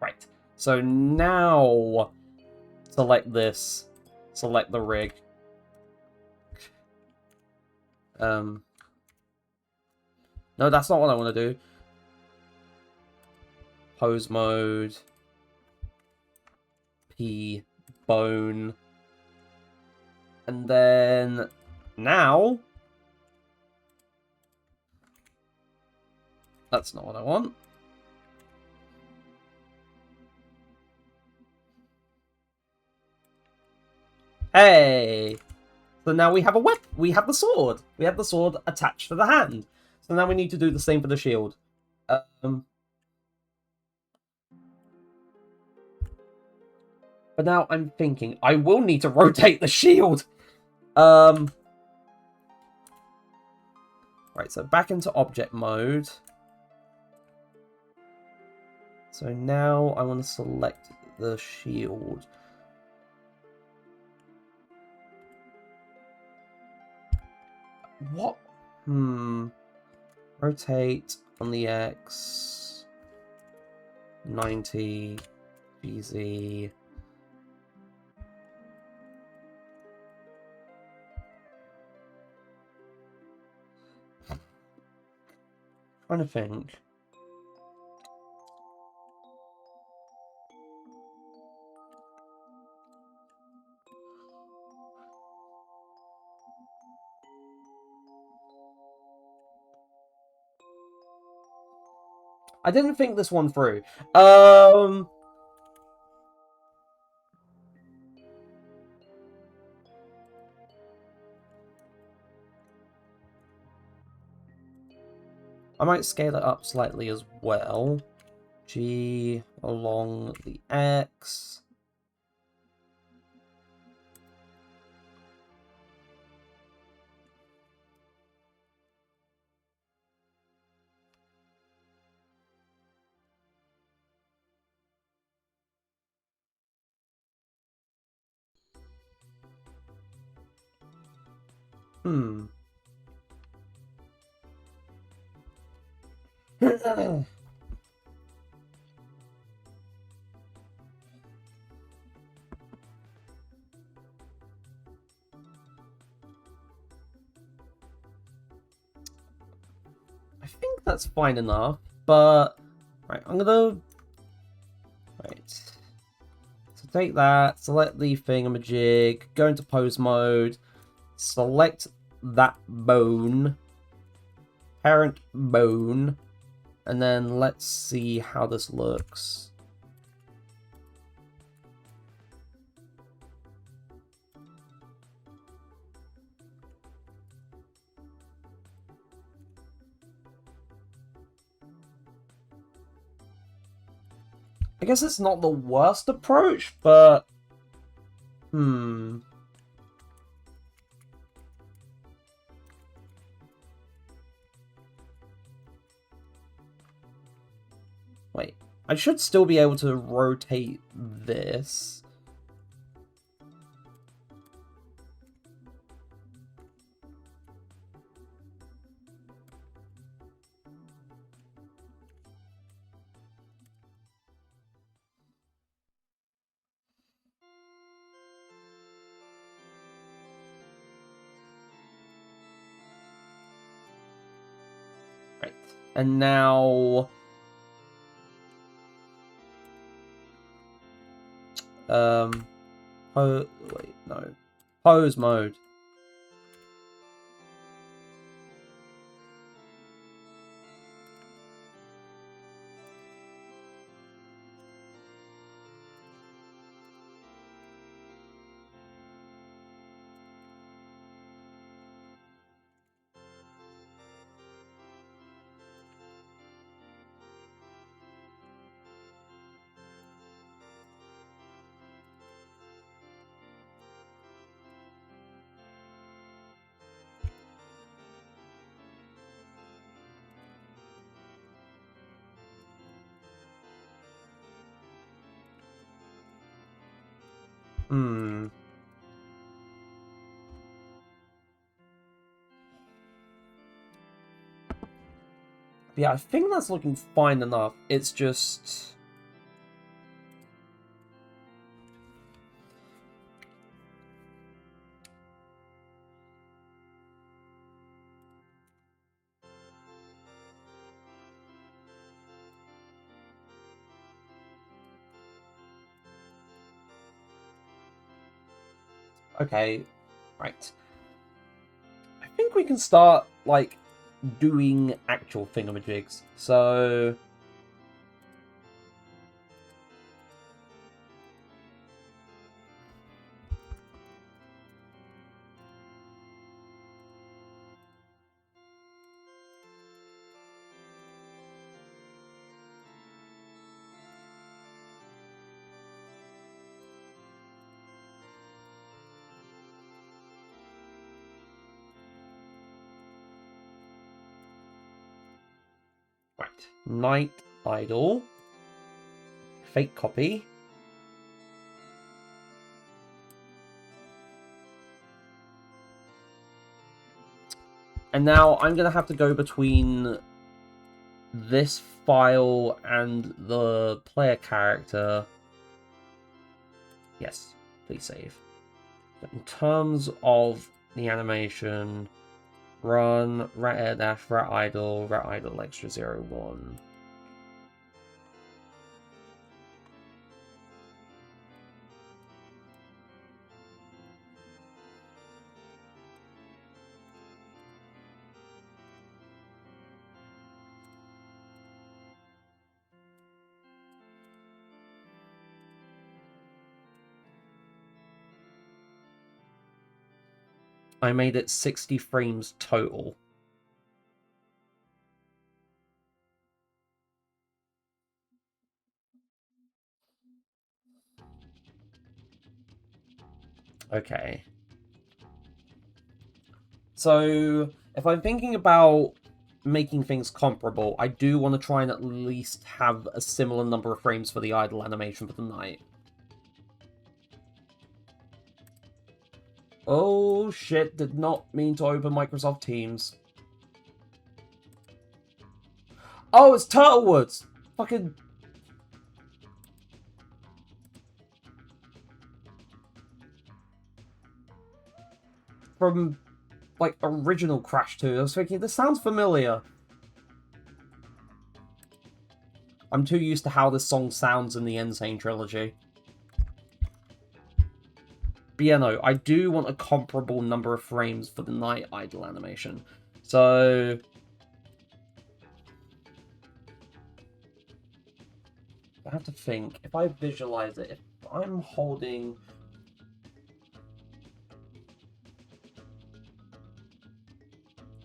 Right. So now select this, select the rig. No, that's not what I want to do. Pose mode. P, bone. And then now... That's not what I want. Hey! So now we have a weapon. We have the sword. We have the sword attached to the hand. So now we need to do the same for the shield. But now I'm thinking, I will need to rotate the shield. Right, so back into object mode. So now I want to select the shield. What? Rotate on the X. 90. GZ. Trying to think. I didn't think this one through. I might scale it up slightly as well. G along the X. Hmm. I think that's fine enough, but right, I'm gonna So take that, select the thingamajig, go into pose mode, select that bone, parent bone, and then let's see how this looks. I guess it's not the worst approach, but... Wait, I should still be able to rotate this. Right, and now... wait, no. Pose mode. Yeah, I think that's looking fine enough. It's just... Okay, right. I think we can start, like, doing actual thingamajigs. So... Right. Night Idol. Fake copy. And now I'm going to have to go between this file and the player character. Yes, please save. In terms of the animation, run rat air dash rat idle extra 01. I made it 60 frames total. Okay. So, if I'm thinking about making things comparable, I do want to try and at least have a similar number of frames for the idle animation for the night. Oh shit, did not mean to open Microsoft Teams. Oh, it's Turtlewoods! Fucking... From, like, original Crash 2. I was thinking, this sounds familiar. I'm too used to how this song sounds in the Insane trilogy. But yeah, no, I do want a comparable number of frames for the Night Idol animation. So... I have to think. If I visualize it, if I'm holding...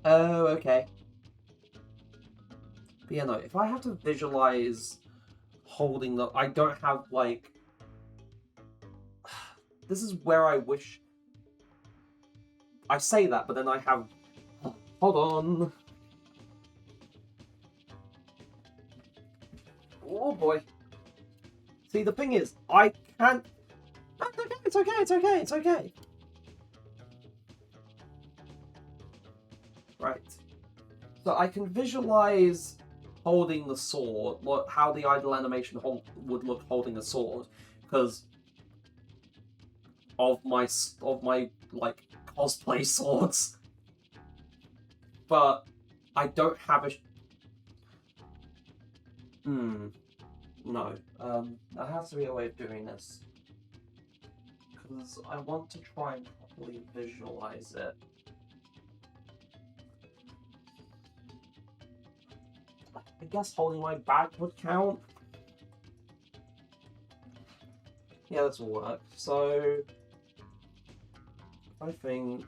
Oh, okay. But yeah, no, if I have to visualize holding the... I don't have, like... This is where I wish... I say that, but then I have... Hold on. Oh, boy. See, the thing is, I can't... It's okay, it's okay, it's okay. Right. So I can visualize holding the sword, how the idle animation would look holding a sword, because of my like cosplay swords. But I don't have a. No. There has to be a way of doing this, because I want to try and properly visualize it. I guess holding my back would count. Yeah, this will work. So, I think...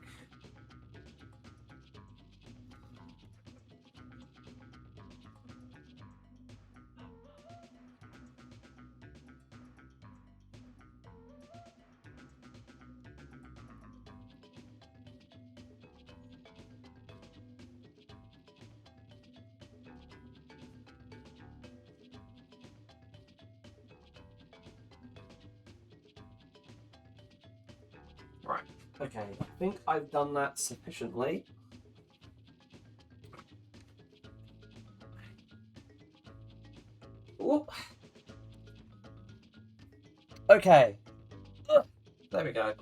Right, okay, I think I've done that sufficiently. Whoop. Okay. Ugh. There we go.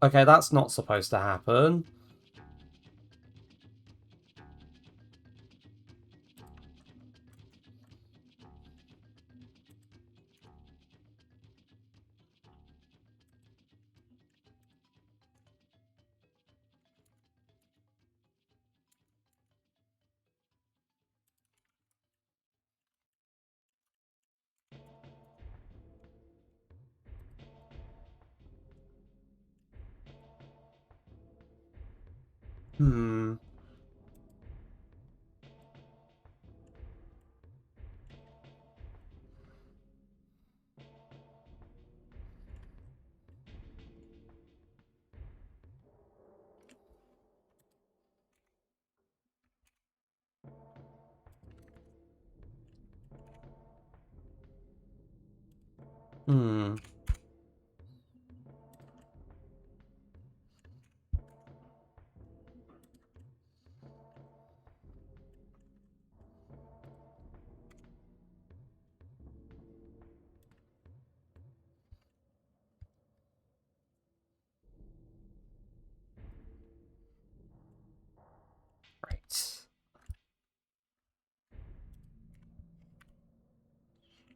Okay, that's not supposed to happen. Hmm. Hmm. Right.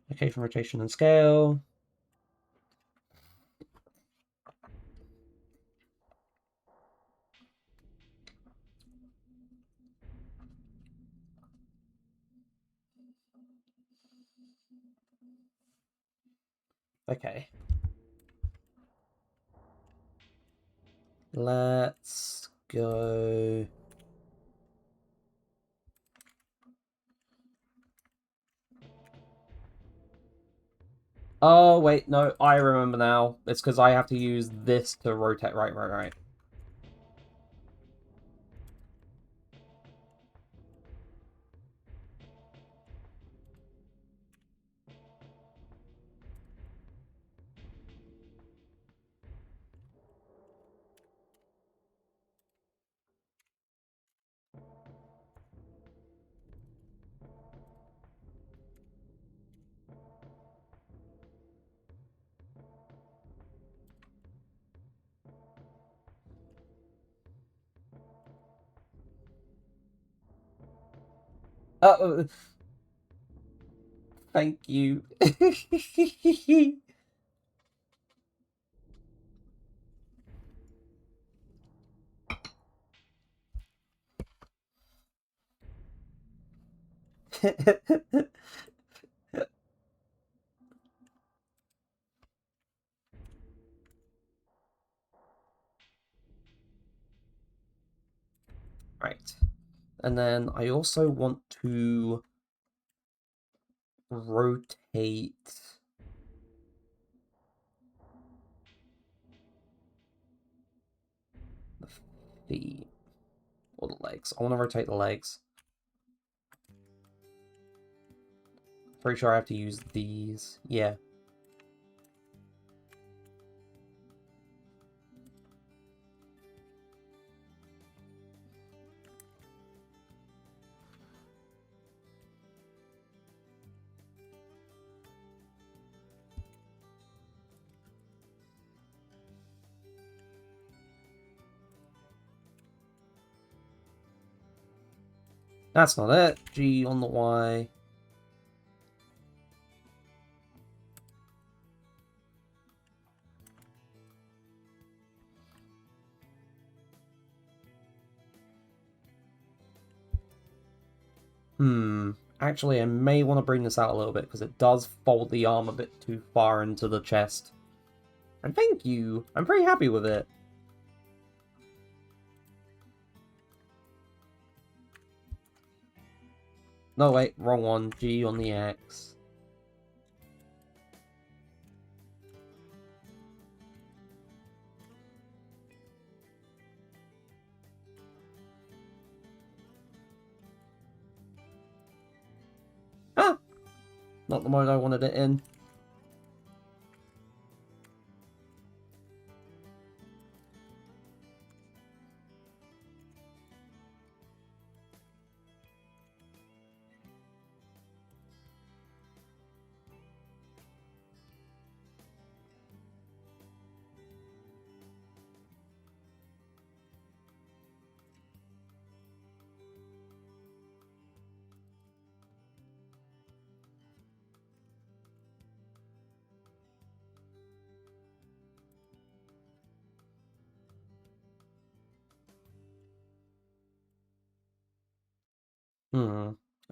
Location, rotation, and scale. Okay. Let's go. Oh, wait, no, I remember now. It's because I have to use this to rotate. Right. Uh, thank you. Right. And then I also want to rotate the feet or the legs. I want to rotate the legs. Pretty sure I have to use these. Yeah. That's not it. G on the Y. Actually, I may want to bring this out a little bit because it does fold the arm a bit too far into the chest. And thank you. I'm pretty happy with it. No, wait, wrong one. G on the X. Ah! Not the mode I wanted it in.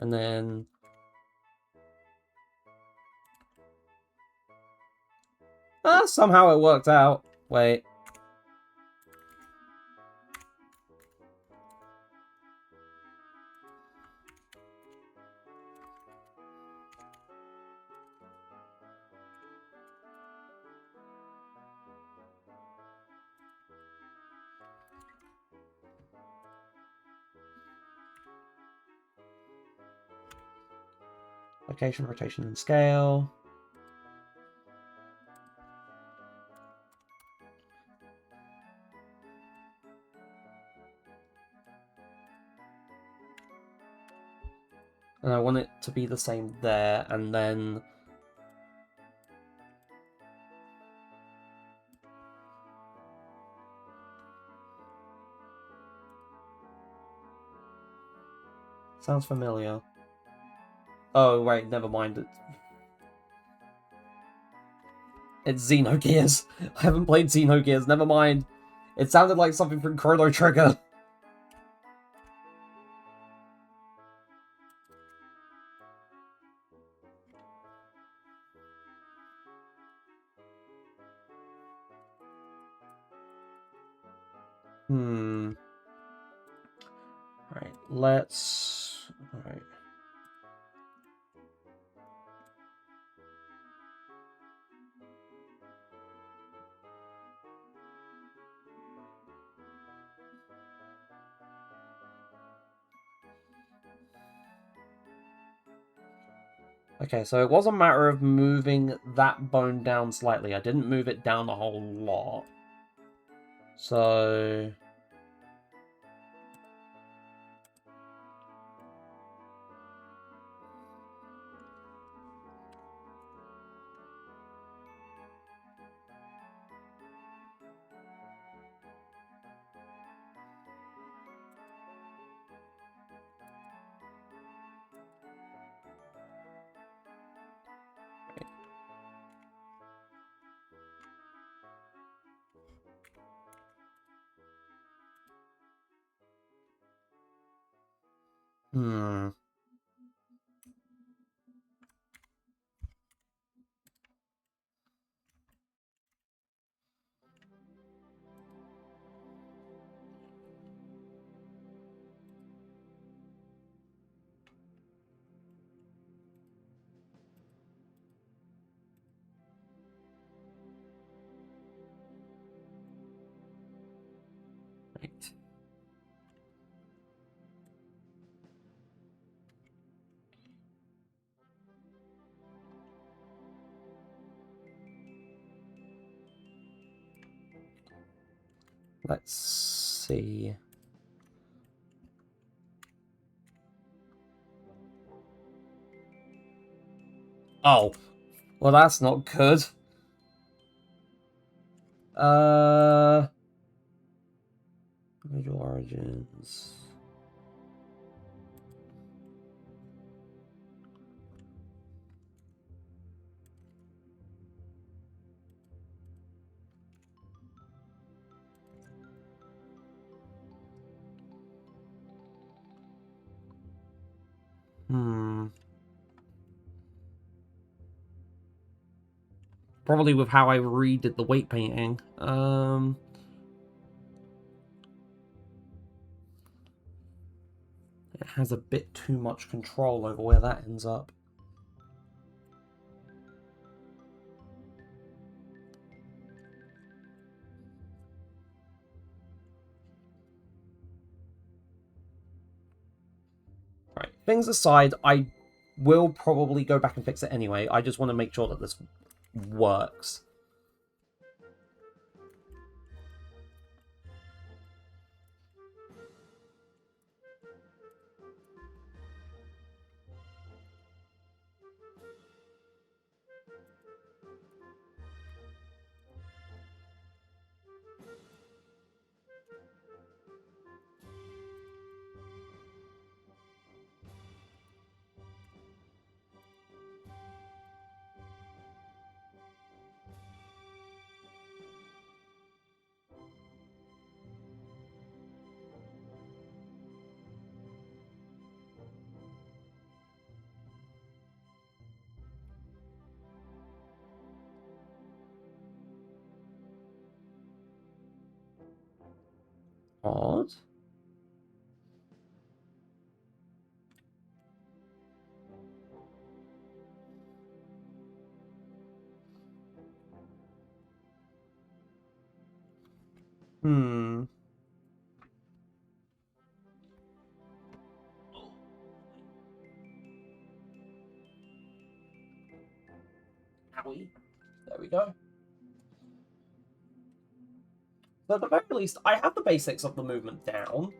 And then... Ah, somehow it worked out. Wait. Location, rotation, and scale. And I want it to be the same there, and then... Sounds familiar. Oh, wait, never mind. It's Xenogears. I haven't played Xenogears, never mind. It sounded like something from Chrono Trigger. Right, let's... Alright. Okay, so it was a matter of moving that bone down slightly. I didn't move it down a whole lot. So... Right. Let's see. Oh, well, that's not good. Middle origins. Probably with how I redid the weight painting. It has a bit too much control over where that ends up. Right, things aside, I will probably go back and fix it anyway. I just want to make sure that this works. Odd. Hmm. Owie. There we go. So at the very least, I have the basics of the movement down.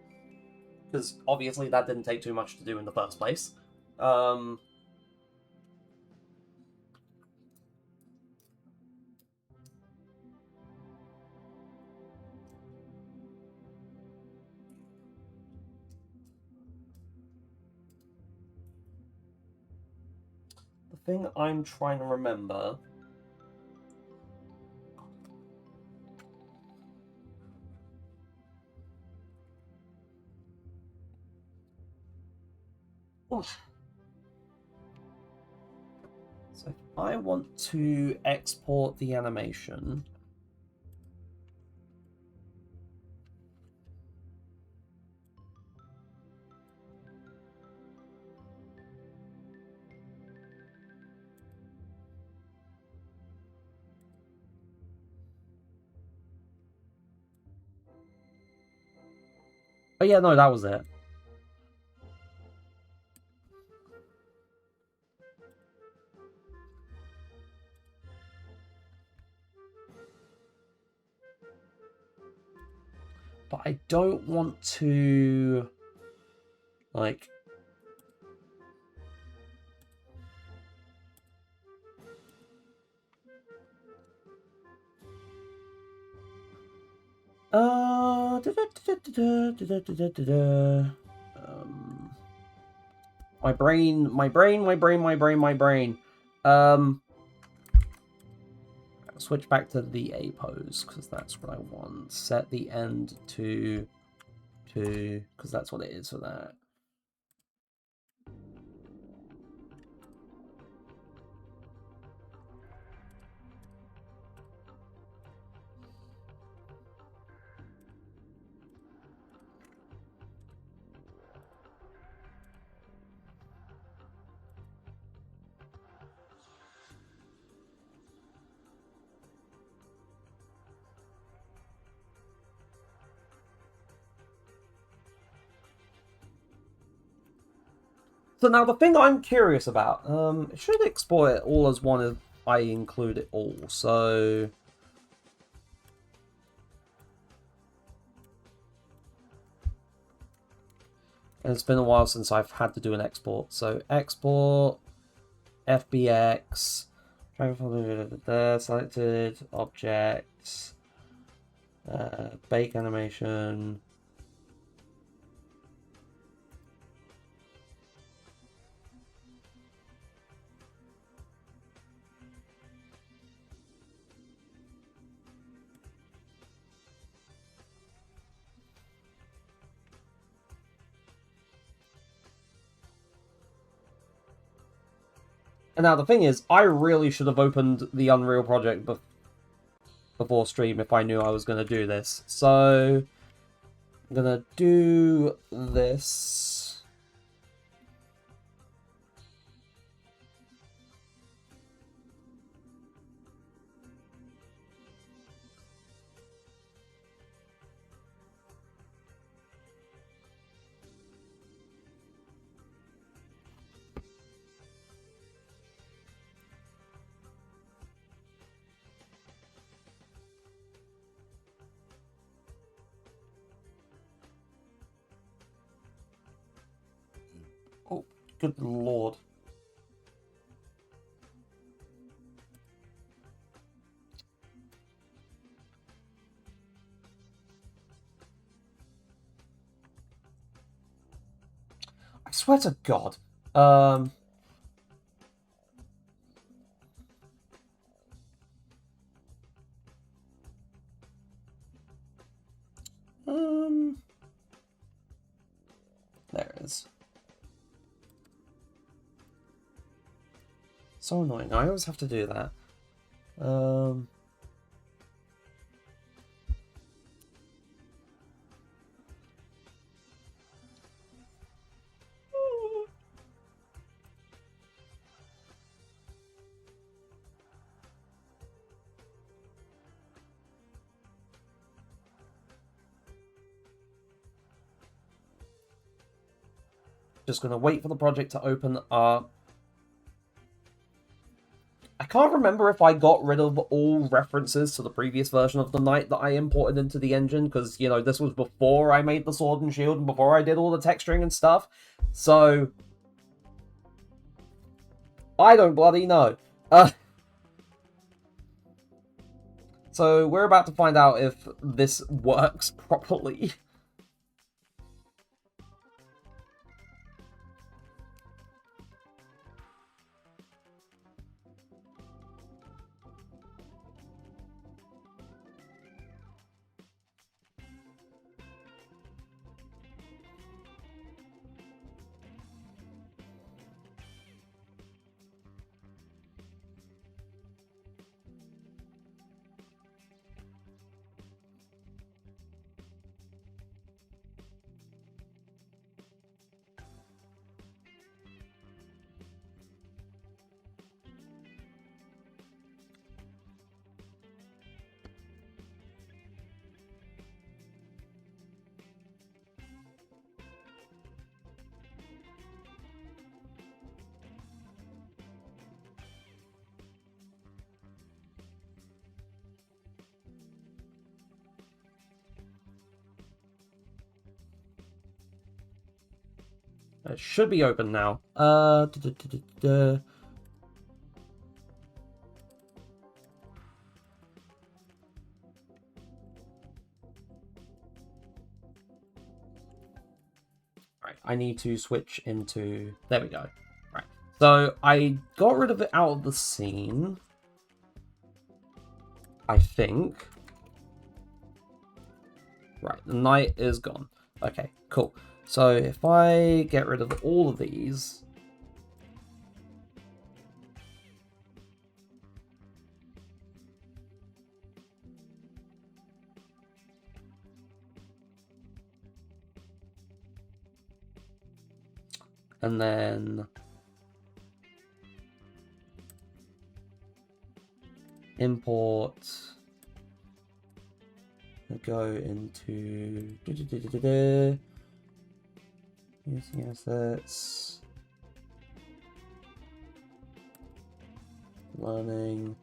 Because obviously that didn't take too much to do in the first place. The thing I'm trying to remember... Oof. So if I want to export the animation... Oh yeah, no, that was it. But I don't want to, like... My brain. Switch back to the A pose, because that's what I want. Set the end to 2, because that's what it is for that. So now the thing I'm curious about, it should export it all as one if I include it all, so... And it's been a while since I've had to do an export, so export, FBX, selected, objects, bake animation... And now the thing is, I really should have opened the Unreal project before stream if I knew I was going to do this. So, I'm going to do this. Oh, good lord. I swear to God. There it is. So annoying. I always have to do that. Just gonna wait for the project to open up. I can't remember if I got rid of all references to the previous version of the knight that I imported into the engine, because, you know, this was before I made the sword and shield and before I did all the texturing and stuff. So, I don't bloody know. So, we're about to find out if this works properly. It should be open now. Right, I need to switch into... There we go. Right, so I got rid of it out of the scene. I think. Right, the knight is gone. Okay, cool. So if I get rid of all of these... And then... Import... Go into... Using assets... Learning...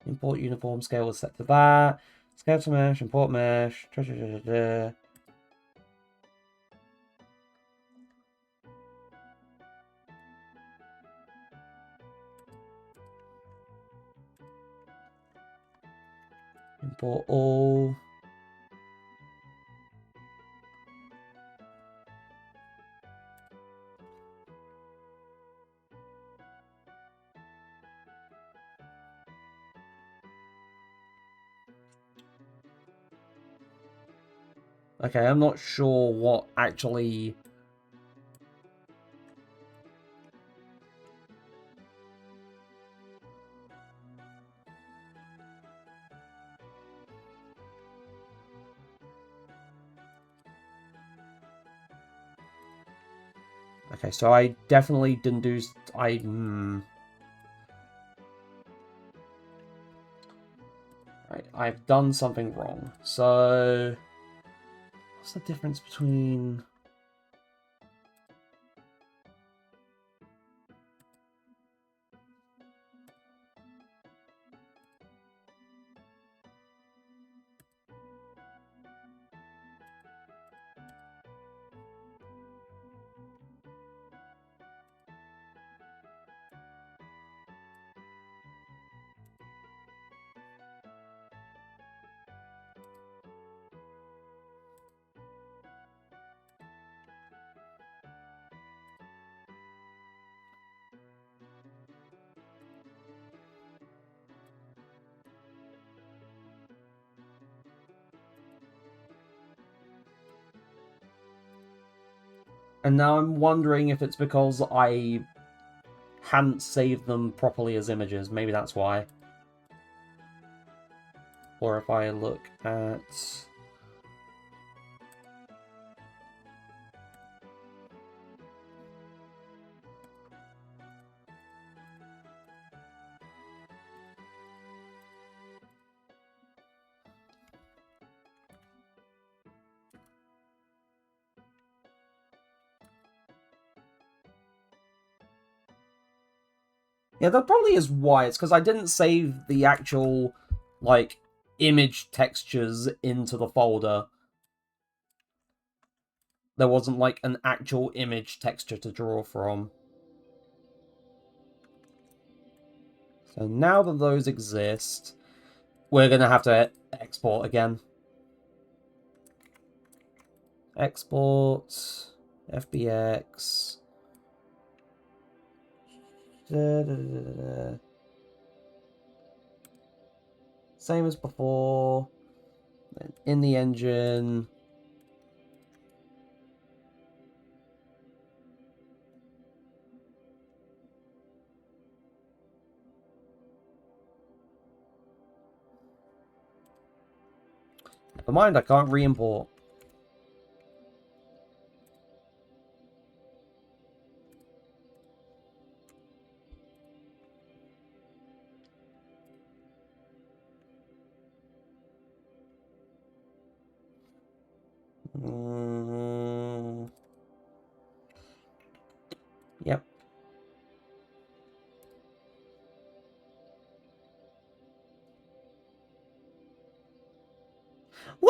Import uniform scale is set to that. Scale to mesh, import mesh. Import all. Okay, I'm not sure what actually... Okay, so I definitely didn't do... Right, I've done something wrong. So... What's the difference between... And now I'm wondering if it's because I hadn't saved them properly as images. Maybe that's why. Or if I look at... Yeah, that probably is why. It's because I didn't save the actual, like, image textures into the folder. There wasn't, like, an actual image texture to draw from. So now that those exist, we're going to have to export again. Export, FBX. Same as before. In the engine. Never mind, I can't re-import.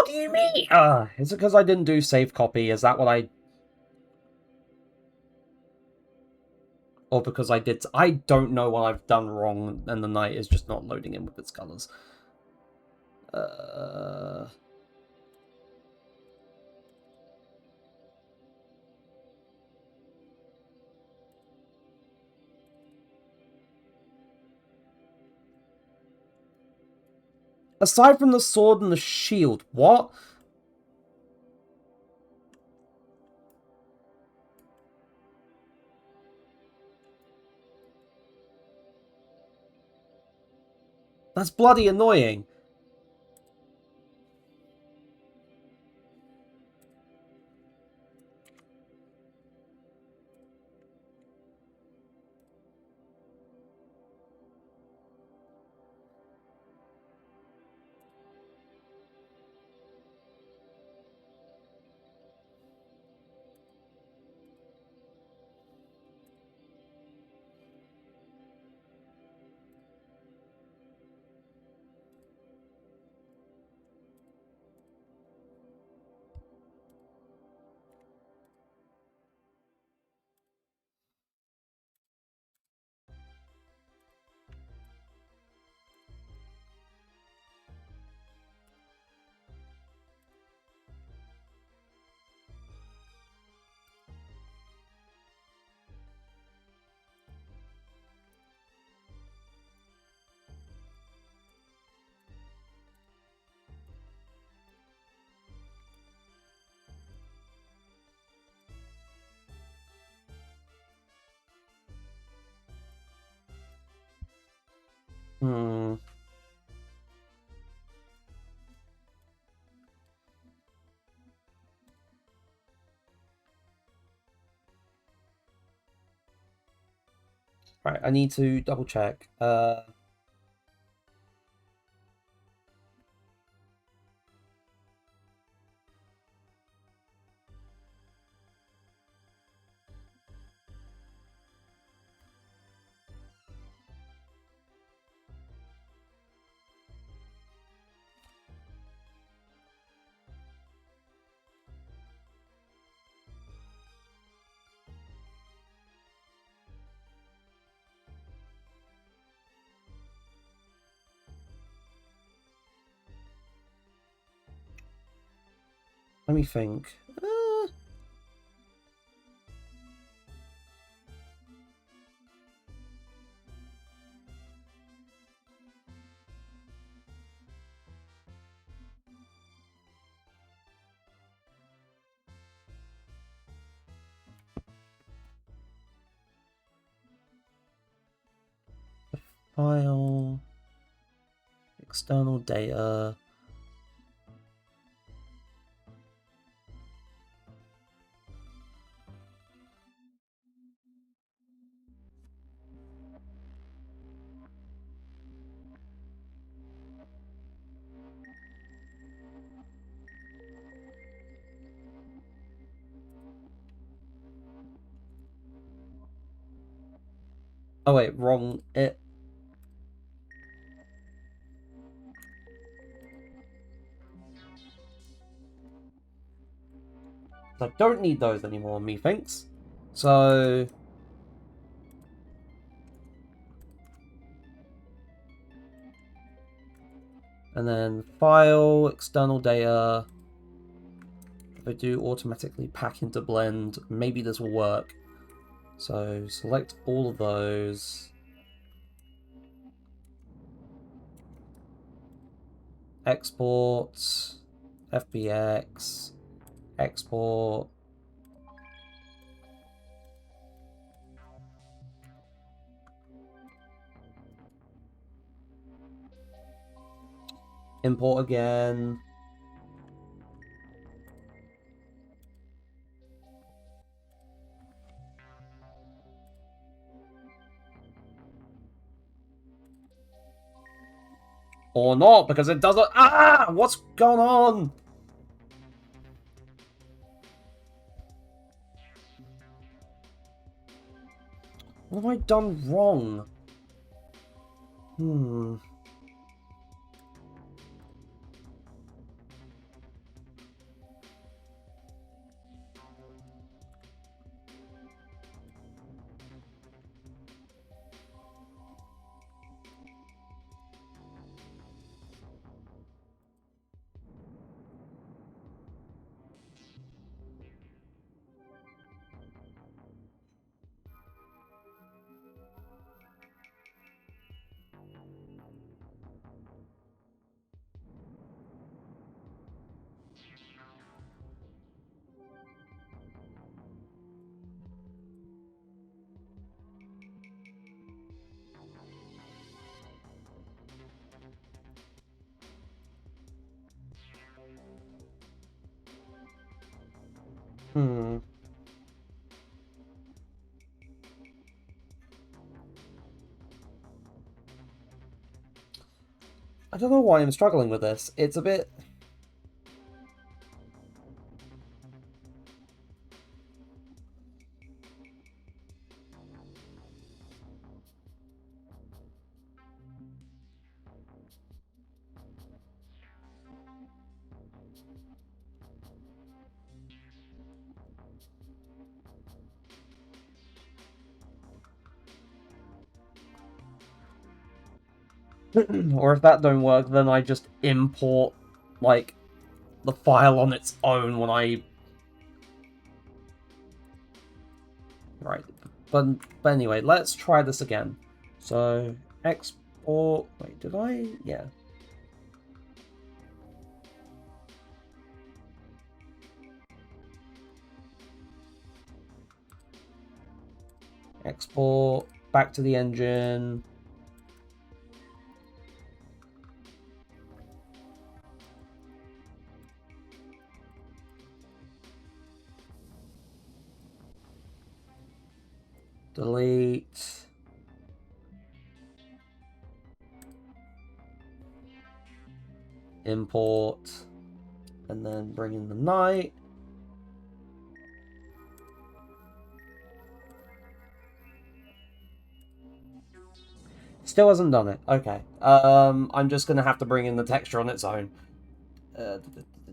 do you mean? Is it because I didn't do save copy? Is that what I... Or because I did... I don't know what I've done wrong, and the night is just not loading in with its colours. Aside from the sword and the shield, what? That's bloody annoying. Right, I need to double check. Oh let me think. File, external data. Oh wait, wrong. I don't need those anymore, methinks. So... And then file, external data. If I do automatically pack into blend, maybe this will work. So select all of those. Export, FBX, export. Import again. Or not, because it doesn't... Ah! What's going on? What have I done wrong? Hmm. I don't know why I'm struggling with this. It's a bit... or if that don't work, then I just import, like, the file on its own when I... Right. But anyway, let's try this again. So, export... Wait, did I? Yeah. Export, back to the engine. Delete. Import. And then bring in the night. Still hasn't done it. Okay. I'm just gonna have to bring in the texture on its own.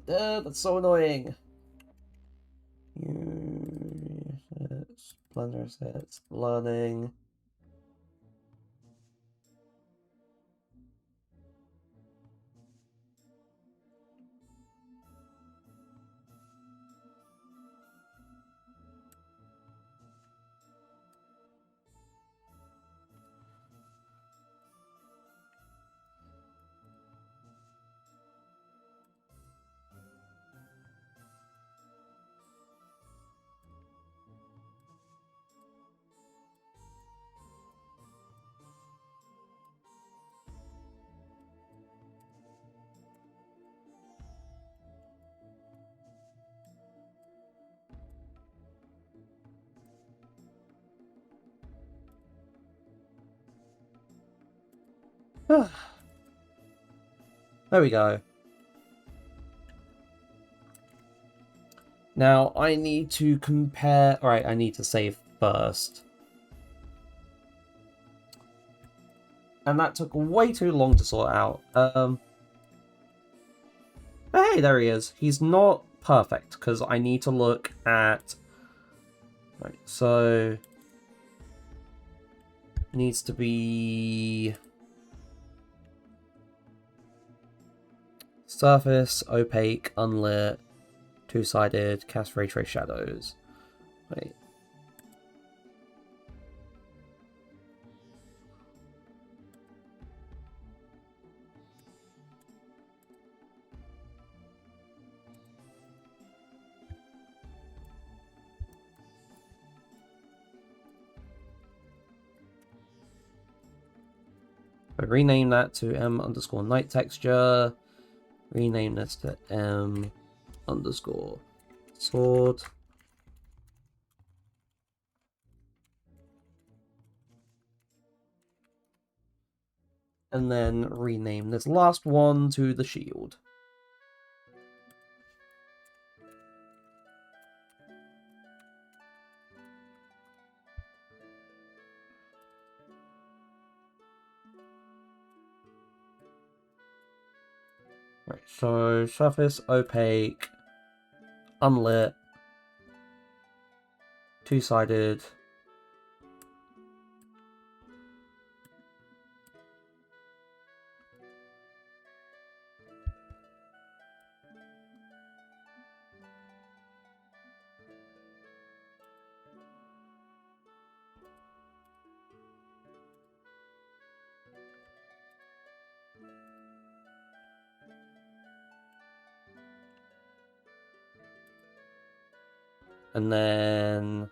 That's so annoying. Blender sets, learning. There we go. Now, I need to compare... Alright, I need to save first. And that took way too long to sort out. Hey, there he is. He's not perfect, because I need to look at... Right, so... Needs to be... Surface, opaque, unlit, two-sided, cast ray trace shadows. Wait. I rename that to M underscore night texture. Rename this to M underscore sword. And then rename this last one to the shield. Right, so surface, opaque, unlit, two-sided. And then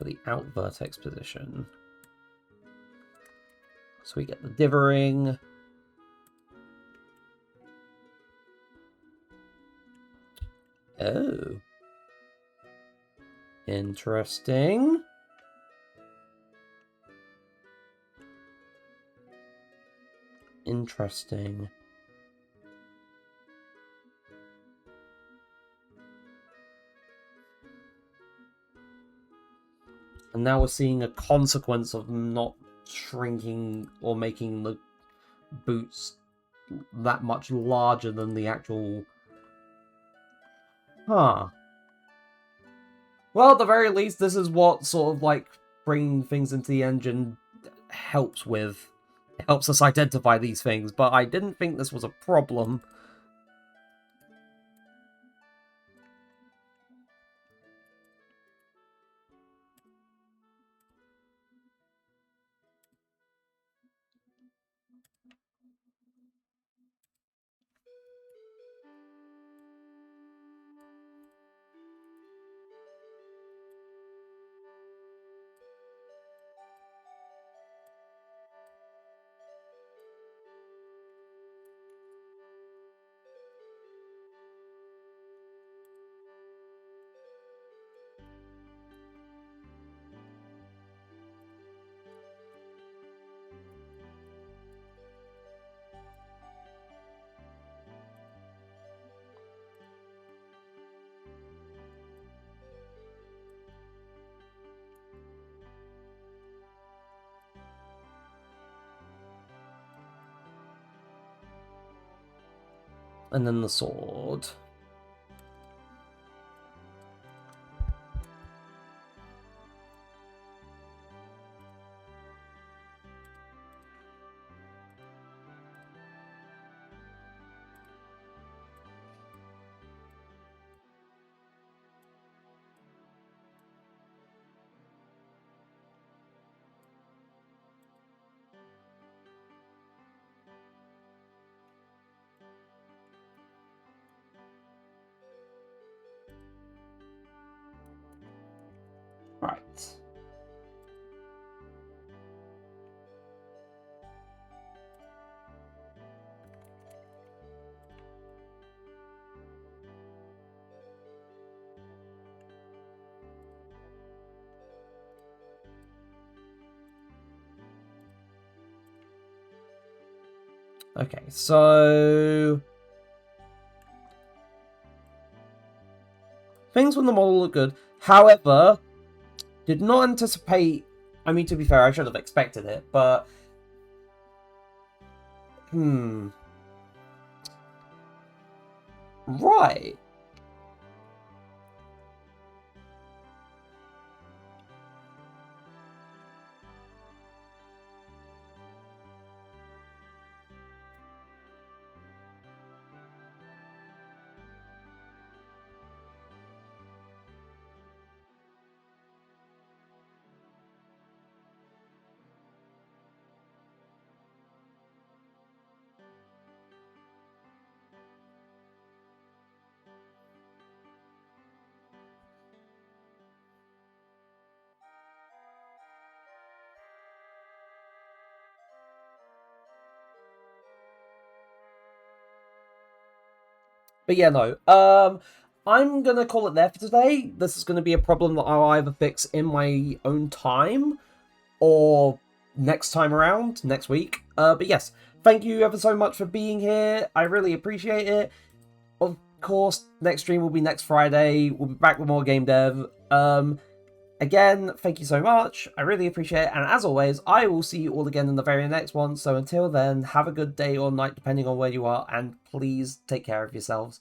for the out vertex position. So we get the dithering. Oh. Interesting. Interesting. And now we're seeing a consequence of not shrinking or making the boots that much larger than the actual... Huh. Well, at the very least, this is what sort of, like, bringing things into the engine helps with. It helps us identify these things, but I didn't think this was a problem. And then the sword. Right. Okay, so... things from the model look good. However, did not anticipate... I mean, to be fair, I should have expected it, but... Right. But yeah, no. I'm gonna call it there for today. This is gonna be a problem that I'll either fix in my own time or next time around, next week. But yes, thank you ever so much for being here. I really appreciate it. Of course, next stream will be next Friday. We'll be back with more game dev. Again, thank you so much. I really appreciate it. And as always, I will see you all again in the very next one. So until then, have a good day or night, depending on where you are. And please take care of yourselves.